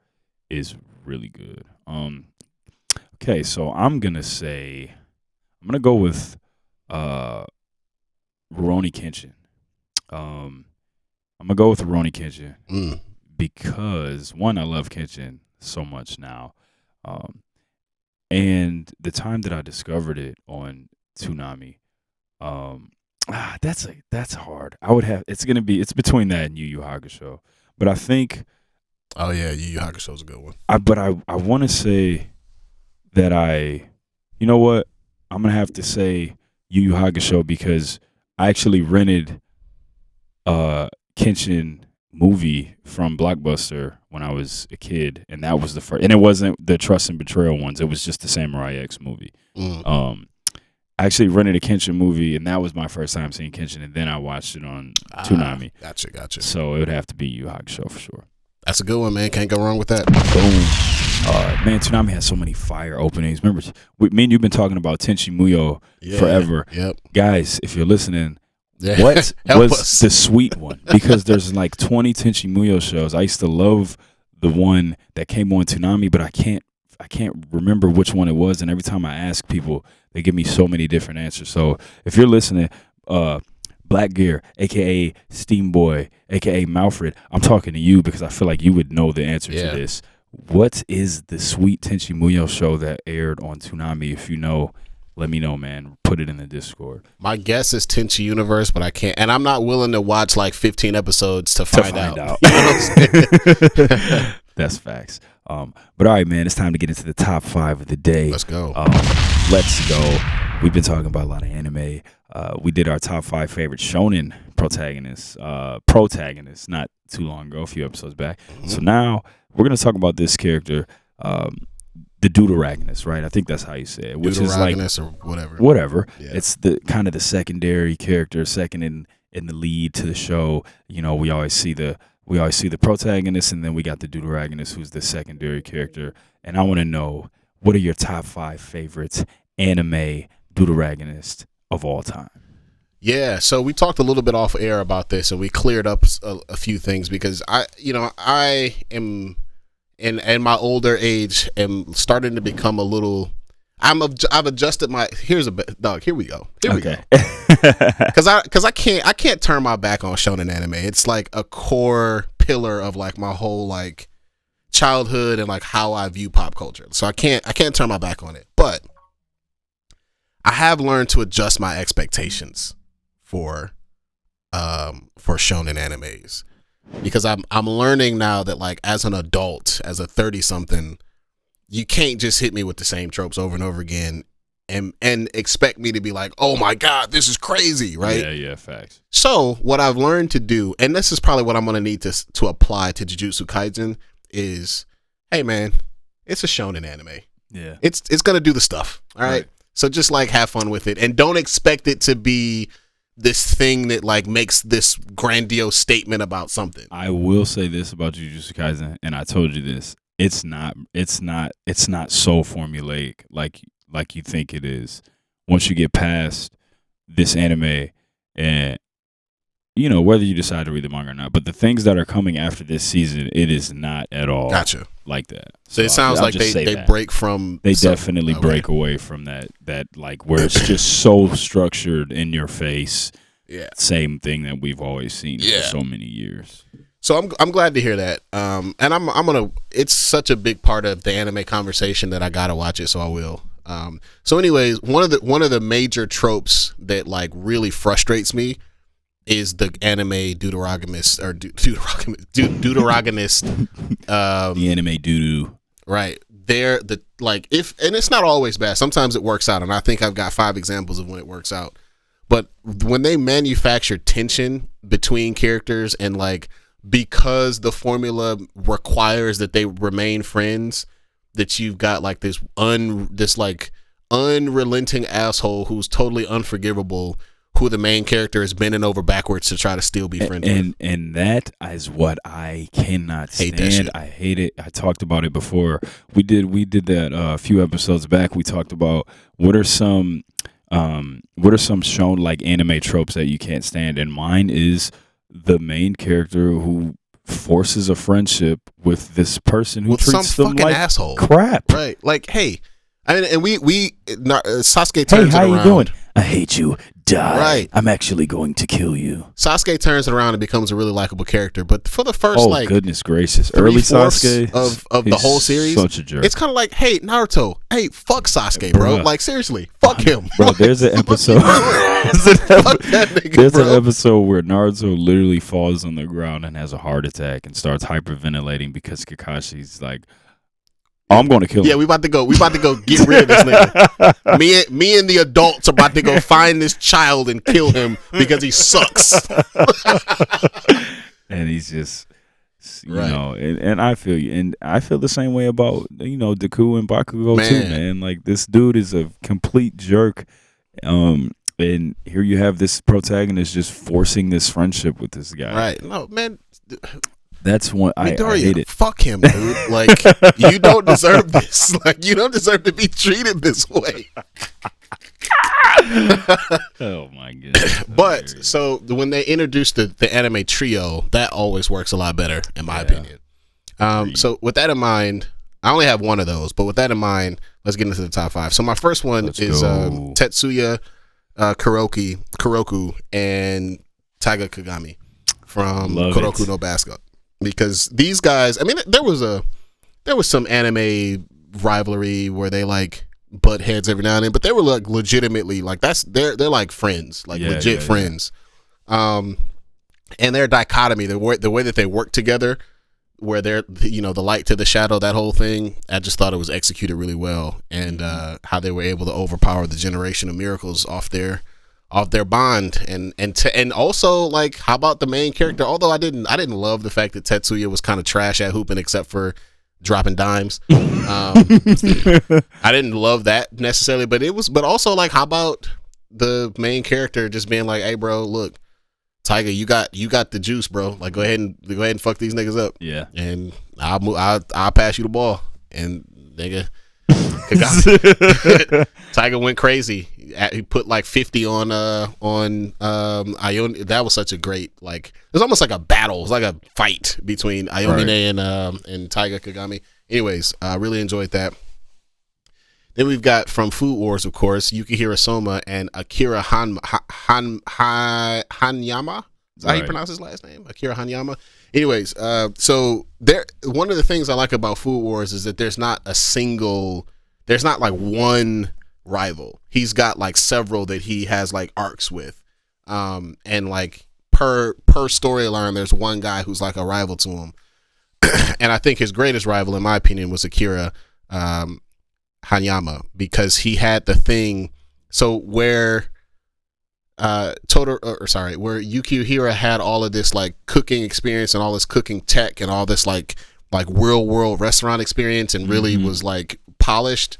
is really good. Okay, so I'm gonna go with Rurouni Kenshin. I'm gonna go with Rurouni Kenshin because one, I love Kenshin so much now, and the time that I discovered it on Toonami, that's hard. It's between that and Yu Yu Hakusho, but I think. Oh yeah, Yu Yu Hakusho is a good one. I want to say that you know what? I'm gonna have to say Yu Yu Hakusho because I actually rented Kenshin movie from Blockbuster when I was a kid, and that was the first. And it wasn't the Trust and Betrayal ones; it was just the Samurai X movie. I actually rented a Kenshin movie, and that was my first time seeing Kenshin, and then I watched it on Toonami. Gotcha. So it would have to be Yu Hakusho for sure. That's a good one, man. Can't go wrong with that. Boom. Man, Toonami has so many fire openings. Remember, me and you've been talking about Tenchi Muyo forever. Yep. Guys, if you're listening, what was the sweet one? Because there's like 20 Tenchi Muyo shows. I used to love the one that came on Toonami, but I can't remember which one it was. And every time I ask people, they give me so many different answers. So if you're listening, Black Gear, aka Steam Boy, aka Malfred, I'm talking to you because I feel like you would know the answer to this. What is the sweet Tenchi Muyo show that aired on Toonami? If you know, let me know, man. Put it in the Discord. My guess is Tenchi Universe, but I can't, and I'm not willing to watch like 15 episodes to find out. You know what I'm saying? That's facts. But all right, man, it's time to get into the top 5 of the day. Let's go. Let's go. We've been talking about a lot of anime. We did our top 5 favorite shonen protagonists not too long ago, a few episodes back. So now we're going to talk about this character, the Deuteragonist, right? I think that's how you say it. Which is like, or whatever. Whatever. Yeah. It's the kind of the secondary character, second in the lead to the show. You know, we always see the protagonist, and then we got the Deuteragonist, who's the secondary character. And I want to know, what are your top 5 favorites anime Deuteragonists of all time? Yeah, so we talked a little bit off air about this, and we cleared up a few things because I am in my older age am starting to become a little. I've adjusted my. Here we go. Because I can't turn my back on shonen anime. It's like a core pillar of like my whole like childhood and like how I view pop culture. So I can't turn my back on it. But I have learned to adjust my expectations for shonen animes, because I'm learning now that like as an adult, as a 30-something, you can't just hit me with the same tropes over and over again and expect me to be like, oh my God, this is crazy, right? Yeah, facts. So what I've learned to do, and this is probably what I'm going to need to apply to Jujutsu Kaisen, is, hey man, it's a shonen anime. Yeah. It's going to do the stuff, all right? So just like have fun with it, and don't expect it to be this thing that like makes this grandiose statement about something. I will say this about Jujutsu Kaisen, and I told you this. It's not so formulaic like you think it is. Once you get past this anime, and you know, whether you decide to read the manga or not, but the things that are coming after this season, it is not at all like that. So it sounds like they break from. They definitely break away from that like where it's just so structured in your face. Yeah, same thing that we've always seen for so many years. So I'm glad to hear that. And I'm gonna. It's such a big part of the anime conversation that I gotta watch it, so I will. So anyways, one of the major tropes that like really frustrates me is the anime Deuteragonist or Deuteragonist. The anime doo-doo. Right. They're the like and it's not always bad. Sometimes it works out, and I think I've got 5 examples of when it works out. But when they manufacture tension between characters, and like because the formula requires that they remain friends, that you've got like this unrelenting asshole who's totally unforgivable, who the main character is bending over backwards to try to still be friends with. And that is what I cannot stand. Hate that shit. I hate it. I talked about it before. We did that a few episodes back. We talked about what are some shown like anime tropes that you can't stand, and mine is the main character who forces a friendship with this person who treats them like asshole crap. Right. Like, hey, I mean, and Sasuke turns it around. Hey, how you doing? I hate you. Die. Right. I'm actually going to kill you. Sasuke turns it around and becomes a really likable character, but for the first goodness gracious, early Sasuke of the whole series, such a jerk. It's kind of like, hey, Naruto, hey, fuck Sasuke, bro. Like seriously, fuck him, bro. There's an episode. There's an episode where Naruto literally falls on the ground and has a heart attack and starts hyperventilating because Kakashi's like, I'm going to kill him. Yeah, we about to go get rid of this nigga. Me and the adults are about to go find this child and kill him because he sucks. And and he's just, you Right. know, and I feel you, and I feel the same way about, you know, Deku and Bakugo too, man. Like, this dude is a complete jerk, and here you have this protagonist just forcing this friendship with this guy. Right? No, man. That's one I hate it. Fuck him, dude. Like, you don't deserve this. Like, you don't deserve to be treated this way. Oh my goodness. But so when they introduced the anime trio, that always works a lot better, in my opinion. So with that in mind, I only have one of those, but with that in mind, let's get into the top 5. So my first one is Tetsuya Kuroku and Taiga Kagami from Kuroko no Basket, because these guys, I mean, there was some anime rivalry where they like butt heads every now and then, but they were like legitimately like they're like friends, like legit friends. And their dichotomy, the way that they work together, where they're, you know, the light to the shadow, that whole thing, I just thought it was executed really well, and how they were able to overpower the generation of miracles off their bond, and also, like, how about the main character? Although I didn't love the fact that Tetsuya was kind of trash at hooping, except for dropping dimes. I didn't love that necessarily, but also, like, how about the main character just being like, hey bro, look, Tiger, you got the juice, bro. Like, go ahead and fuck these niggas up. Yeah. And I'll pass you the ball. And nigga, Tiger went crazy. He put like 50 on Ione. That was such a great, like, it was almost like a battle. It was like a fight between Ione and Taiga Kagami. Anyways, I really enjoyed that. Then we've got from Food Wars, of course, Yukihiro Soma and Akira Hanyama. Is that how you pronounce his last name? Akira Hanyama. Anyways, so one of the things I like about Food Wars is that there's not like one rival. He's got like several that he has like arcs with. And like per storyline, there's one guy who's like a rival to him. And I think his greatest rival, in my opinion, was Akira Hanyama, because he had the thing. So where where Yukihiro had all of this like cooking experience and all this cooking tech and all this like real world restaurant experience, and really was like polished.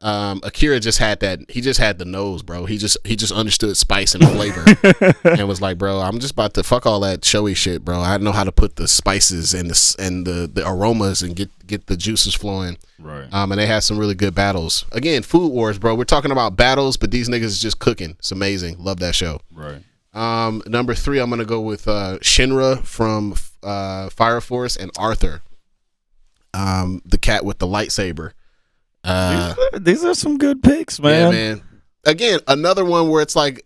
Akira just had that. He just had the nose, bro. He just understood spice and flavor, and was like, bro, I'm just about to fuck all that showy shit, bro. I know how to put the spices and the aromas and get the juices flowing. Right. And they had some really good battles. Again, Food Wars, bro. We're talking about battles, but these niggas is just cooking. It's amazing. Love that show. Right. Number 3, I'm gonna go with Shinra from Fire Force, and Arthur, the cat with the lightsaber. These are some good picks, man. Yeah, man. Again, another one where it's like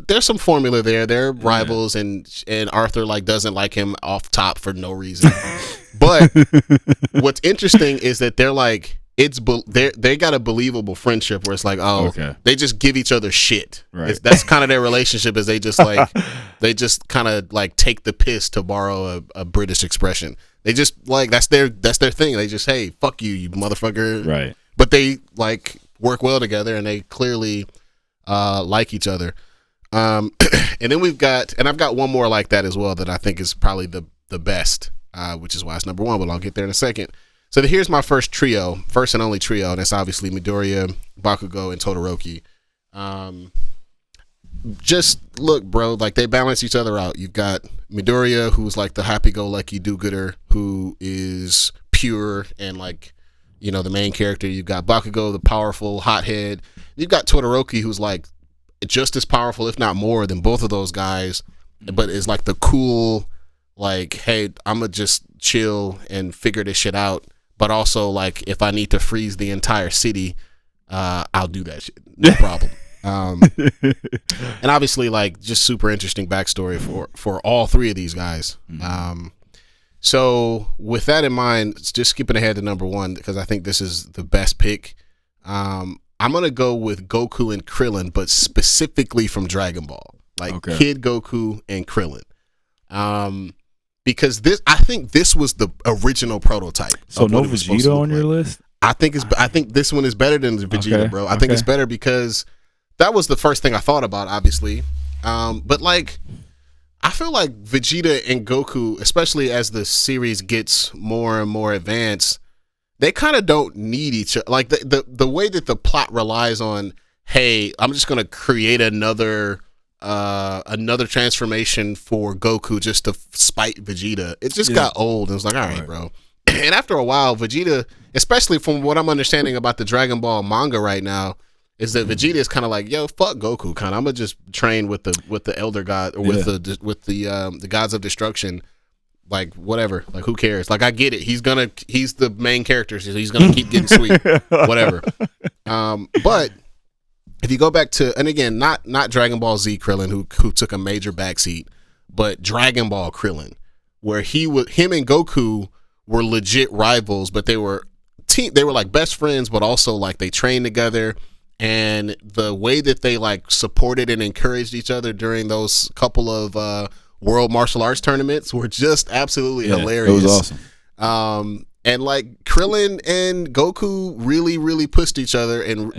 there's some formula there. They're rivals, and Arthur like doesn't like him off top for no reason. But what's interesting is that they're like they got a believable friendship where it's like, they just give each other shit. Right. That's kind of their relationship, is they just like they just kind of like take the piss, to borrow a British expression. They just like that's their thing. They just, hey, fuck you motherfucker. Right. But they like work well together, and they clearly like each other. And then I've got one more like that as well that I think is probably the best, which is why it's number 1, but I'll get there in a second. So here's my first and only trio, and that's obviously Midoriya, Bakugo, and Todoroki. Just look, bro, like they balance each other out. You've got Midoriya, who's like the happy-go-lucky do-gooder, who is pure and like, you know, the main character. You've got Bakugo, the powerful hothead. You've got Todoroki, who's like just as powerful, if not more, than both of those guys, but is like the cool, like, hey, I'm gonna just chill and figure this shit out. But also, like, if I need to freeze the entire city, I'll do that shit, no problem. And obviously, like, just super interesting backstory for all 3 of these guys. So with that in mind, just skipping ahead to number 1, because I think this is the best pick. I'm gonna go with Goku and Krillin, but specifically from Dragon Ball, like Kid Goku and Krillin. Because I think this was the original prototype. So no Vegeta on your list? I think this one is better than the Vegeta, bro. I think it's better because that was the first thing I thought about, obviously. But like, I feel like Vegeta and Goku, especially as the series gets more and more advanced, they kind of don't need each other. Like the way that the plot relies on, hey, I'm just gonna create another transformation for Goku just to spite Vegeta. It just got old. It was like, all right, bro. And after a while, Vegeta, especially from what I'm understanding about the Dragon Ball manga right now, is that Vegeta is kind of like, yo, fuck Goku, kind of. I'm gonna just train with the Elder God or with the gods of destruction, like whatever, like who cares? Like I get it. He's the main character, so he's gonna keep getting sweet, whatever. But if you go back to, and again, not Dragon Ball Z Krillin who took a major backseat, but Dragon Ball Krillin, where him and Goku were legit rivals, but they were like best friends, but also like they trained together. And the way that they like supported and encouraged each other during those couple of world martial arts tournaments were just absolutely hilarious. It was awesome. And like Krillin and Goku really, really pushed each other, and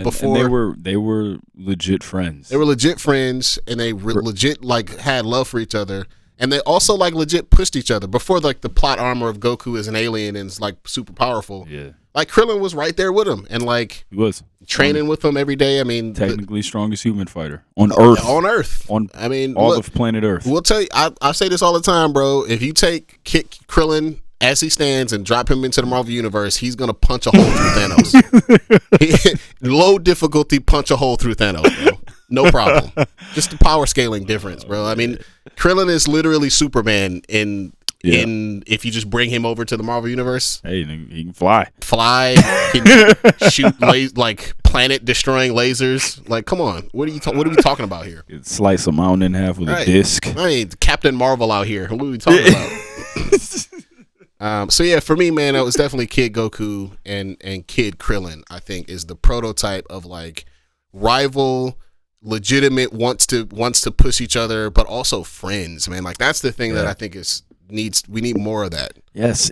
they were legit friends. They were legit friends, and they legit like had love for each other, and they also like legit pushed each other before like the plot armor of Goku is an alien and is like super powerful. Yeah. Like Krillin was right there with him, and like he was training with him every day. I mean, technically strongest human fighter on Earth. On Earth. I mean, all of planet Earth. We'll tell you. I say this all the time, bro. If you kick Krillin as he stands and drop him into the Marvel Universe, he's gonna punch a hole through Thanos. Low difficulty, punch a hole through Thanos, bro. No problem. Just the power scaling difference, bro. I mean, Krillin is literally Superman in if you just bring him over to the Marvel Universe. Hey, he can fly, he can shoot like planet destroying lasers. Like, come on, what are we talking about here? Slice a mountain in half with a disc. I mean, Captain Marvel out here. What are we talking about? So yeah, for me, man, it was definitely Kid Goku and Kid Krillin. I think is the prototype of like rival, legitimate, wants to push each other, but also friends, man. Like that's the thing that I think we need more of that. Yes,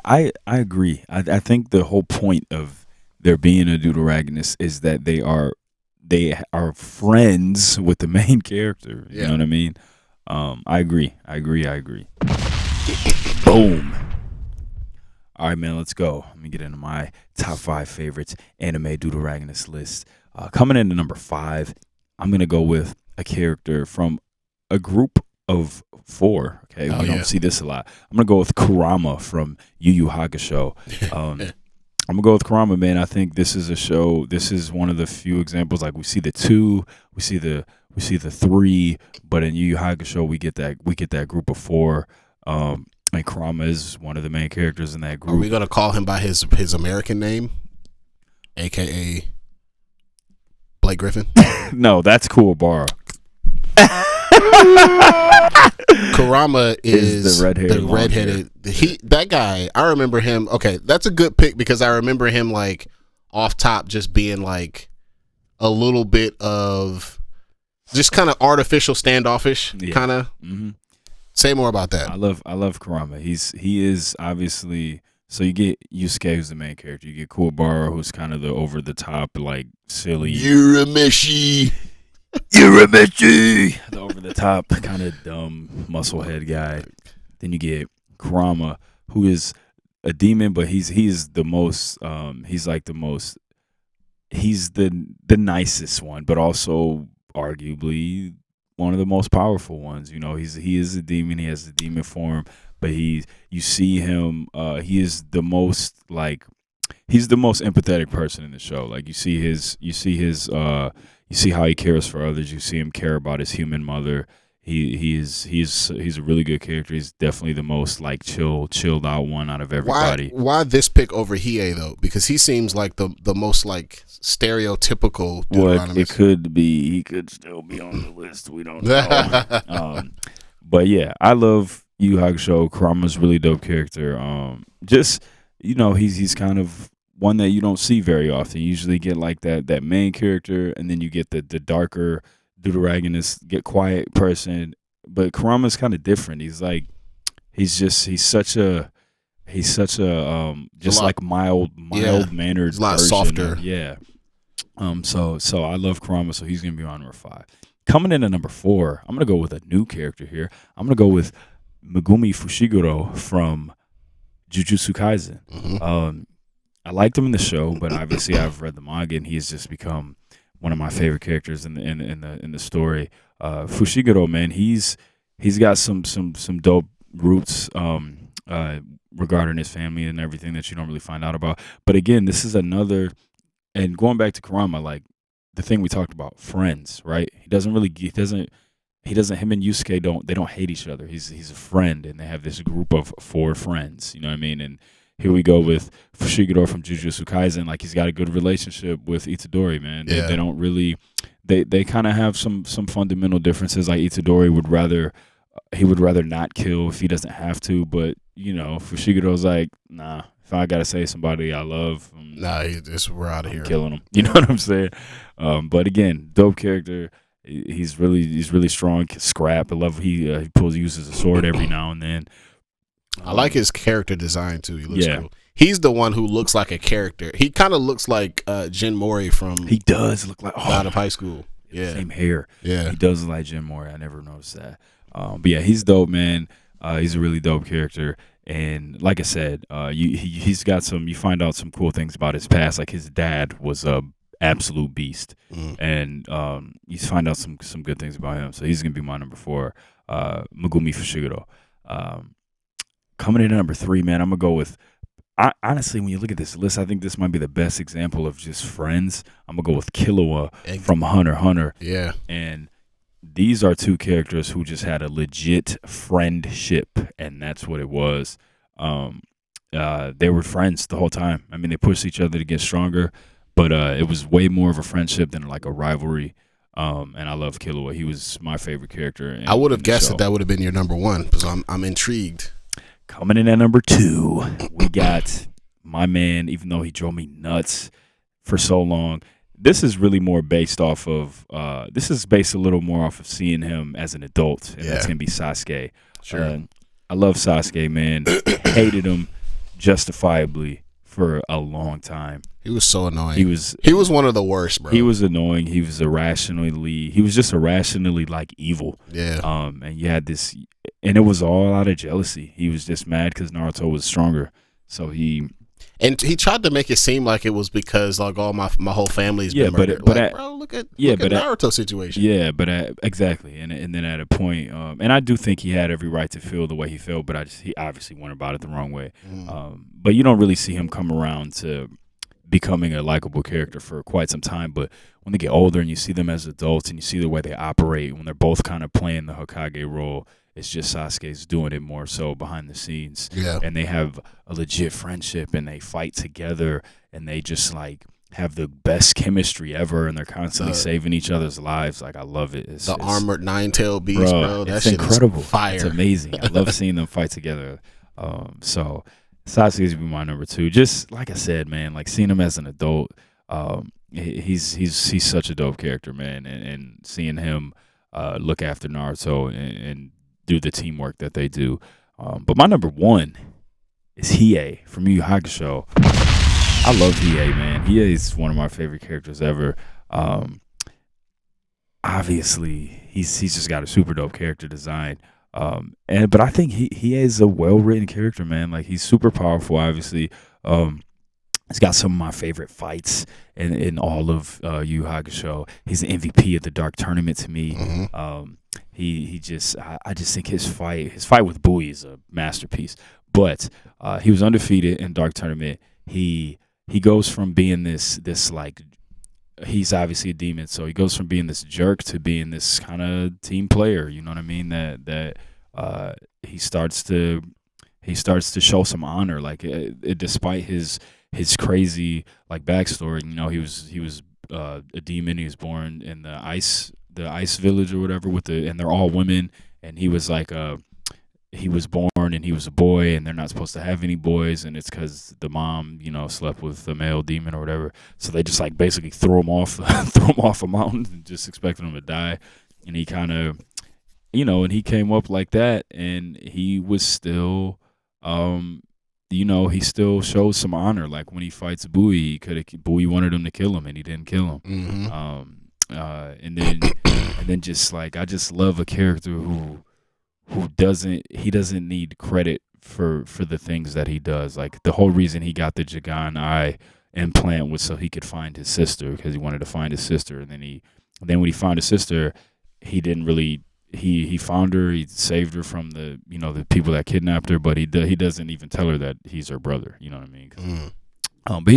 I agree. I think the whole point of there being a Deuteragonist is that they are friends with the main character. You know what I mean? I agree. Boom. All right, man, let's go. Let me get into my top 5 favorites Anime Deuteragonist list. Coming in at number 5, I'm going to go with a character from a group of 4. Okay, we don't see this a lot. I'm going to go with Kurama from Yu Yu Hakusho. I'm going to go with Kurama, man. I think this is a show. This is one of the few examples. Like we see the 2, we see the 3, but in Yu Yu Hakusho we get that group of 4. And Kurama is one of the main characters in that group. Are we gonna call him by his American name, aka Blake Griffin? No, that's Kuwabara. Kurama is the redheaded. That guy. I remember him. Okay, that's a good pick because I remember him like off top just being like a little bit of just kind of artificial standoffish kind of. Mm-hmm. Say more about that. I love Kurama. He is obviously, so you get Yusuke, who's the main character. You get Kuwabara, who's kind of the over the top, like silly. Urameshi. The over the top, kind of dumb musclehead guy. Then you get Kurama, who is a demon, but he's the most. He's the nicest one, but also arguably one of the most powerful ones. You know, he is a demon. He has a demon form, but you see him. He is the most he's the most empathetic person in the show. Like you see how he cares for others. You see him care about his human mother. He's a really good character. He's definitely the most like chilled out one out of everybody. Why this pick over Hiei though? Because he seems like the most like stereotypical Deuteragonist. What it could be, he could still be on the list. We don't know. But yeah, I love Yu Yu Hakusho. Kurama's really dope character. Just he's kind of one that you don't see very often. You usually get like that main character, and then you get the darker Deuteragonist, get quiet person. But Kurama's kind of different. He's such a just like mild mannered. He's a lot softer. So I love Kurama. So he's gonna be on number 5. Coming in at number 4, I'm gonna go with a new character here. I'm gonna go with Megumi Fushiguro from Jujutsu Kaisen. I liked him in the show, but obviously I've read the manga, and he's just become one of my favorite characters in the story. Fushiguro, man, he's got some dope roots regarding his family and everything that you don't really find out about. But again, this is another, and going back to Kurama, like the thing we talked about, friends, right? Him and Yusuke don't hate each other. He's a friend, and they have this group of 4 friends. You know what I mean? And here we go with Fushiguro from Jujutsu Kaisen. Like, he's got a good relationship with Itadori, man. Yeah. They don't really, they kind of have some fundamental differences. Like, Itadori would rather not kill if he doesn't have to, but Fushigiro's like, nah, if I gotta save somebody I love, we're out of here, killing him. You know what I'm saying? But again, dope character. He's really strong. Scrap. I love he uses a sword every now and then. I like his character design too. He looks cool. He's the one who looks like a character. He kind of looks like Jin Mori from. He does look like out of high school. Yeah, same hair. Yeah, he does look like Jin Mori. I never noticed that. But yeah, he's dope, man. He's a really dope character, and like I said, he's got some. You find out some cool things about his past. Like, his dad was a absolute beast, and you find out some good things about him. So he's gonna be my number 4, Megumi Fushiguro. Coming in at number 3, man, I'm gonna go with. Honestly, when you look at this list, I think this might be the best example of just friends. I'm gonna go with Killua from Hunter x Hunter. Yeah, and these are 2 characters who just had a legit friendship, and that's what it was. They were friends the whole time. I mean, they pushed each other to get stronger, but it was way more of a friendship than like a rivalry. And I love Killua. He was my favorite character. I would have guessed that would have been your number 1, because I'm intrigued. Coming in at number 2, we got my man, even though he drove me nuts for so long. This is really more based off of, this is based a little more off of seeing him as an adult, and that's going to be Sasuke. Sure. I love Sasuke, man. Hated him justifiably for a long time. He was so annoying. He was one of the worst, bro. He was annoying. He was just irrationally like evil. Yeah. And you had this, and it was all out of jealousy. He was just mad because Naruto was stronger. So he tried to make it seem like it was because like all my whole family's been murdered. Look at Naruto situation. Yeah, but exactly. And then at a point, and I do think he had every right to feel the way he felt, but he obviously went about it the wrong way. But you don't really see him come around to becoming a likable character for quite some time. But when they get older and you see them as adults and you see the way they operate, when they're both kind of playing the Hokage role, it's just Sasuke's doing it more so behind the scenes. Yeah. And they have a legit friendship, and they fight together, and they just like have the best chemistry ever, and they're constantly saving each other's lives. Like, I love it. It's armored 9-tailed beast, bro. That shit incredible. Is fire. It's amazing. I love seeing them fight together. So Sasuke's gonna be my number 2. Just like I said, man, like seeing him as an adult, he's such a dope character, man, and seeing him look after Naruto and do the teamwork that they do. But my number 1 is Hiei from Yu Yu Hakusho. I love Hiei, man. Hiei is one of my favorite characters ever. Obviously, he's just got a super dope character design. But I think he is a well-written character, man. Like, he's super powerful, obviously. He's got some of my favorite fights in all of Yu Yu Hakusho. He's the MVP of the Dark Tournament to me. Mm-hmm. I just think his fight with Bui is a masterpiece. But he was undefeated in Dark Tournament. He goes from being this like, he's obviously a demon, so he goes from being this jerk to being this kind of team player. You know what I mean? That he starts to show some honor. Like, despite his crazy like backstory, you know, he was a demon. He was born in the ice village or whatever and they're all women, and he was like he was born and he was a boy, and they're not supposed to have any boys, and it's because the mom, you know, slept with a male demon or whatever. So they just like basically threw him off a mountain and just expected him to die. And he kind of, you know, and he came up like that, and he was still, you know, he still shows some honor. Like when he fights Bui, Bui wanted him to kill him, and he didn't kill him. Mm-hmm. And then just like I just love a character who doesn't need credit for the things that he does. Like the whole reason he got the Jagan eye implant was so he could find his sister, because he wanted to find his sister. And then when he found his sister, he didn't really he found her, he saved her from the the people that kidnapped her, but he doesn't even tell her that he's her brother. You know what I mean? But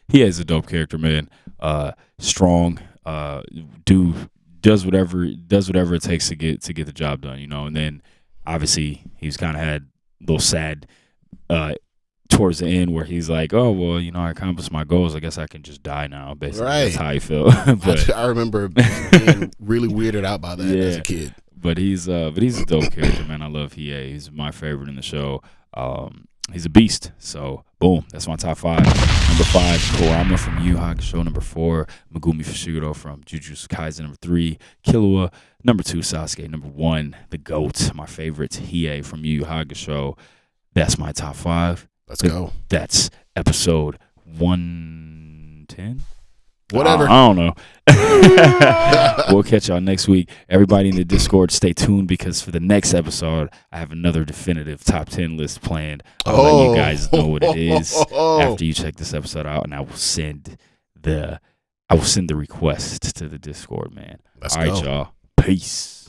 he is a dope character, man. Strong, does whatever it takes to get the job done, And then obviously he's kind of had a little sad towards the end where he's like, oh well, I accomplished my goals. I guess I can just die now. Basically, right. That's how he felt. But I remember being really weirded out by that as a kid. But he's a dope character, man. I love Hiei. He's my favorite in the show. He's a beast. So, boom. That's my top 5. Number 5, Kurama from Yu Yu Hakusho. Number 4, Megumi Fushiguro from Jujutsu Kaisen. Number 3, Killua. Number 2, Sasuke. Number 1, the GOAT, my favorite, Hiei from Yu Yu Hakusho. That's my top 5. Let's go. That's episode 110. Whatever. I don't know. We'll catch y'all next week. Everybody in the Discord, stay tuned, because for the next episode, I have another definitive top 10 list planned. I'll let you guys know what it is after you check this episode out, and I will send the request to the Discord, man. Let's All right, go. y'all. Peace.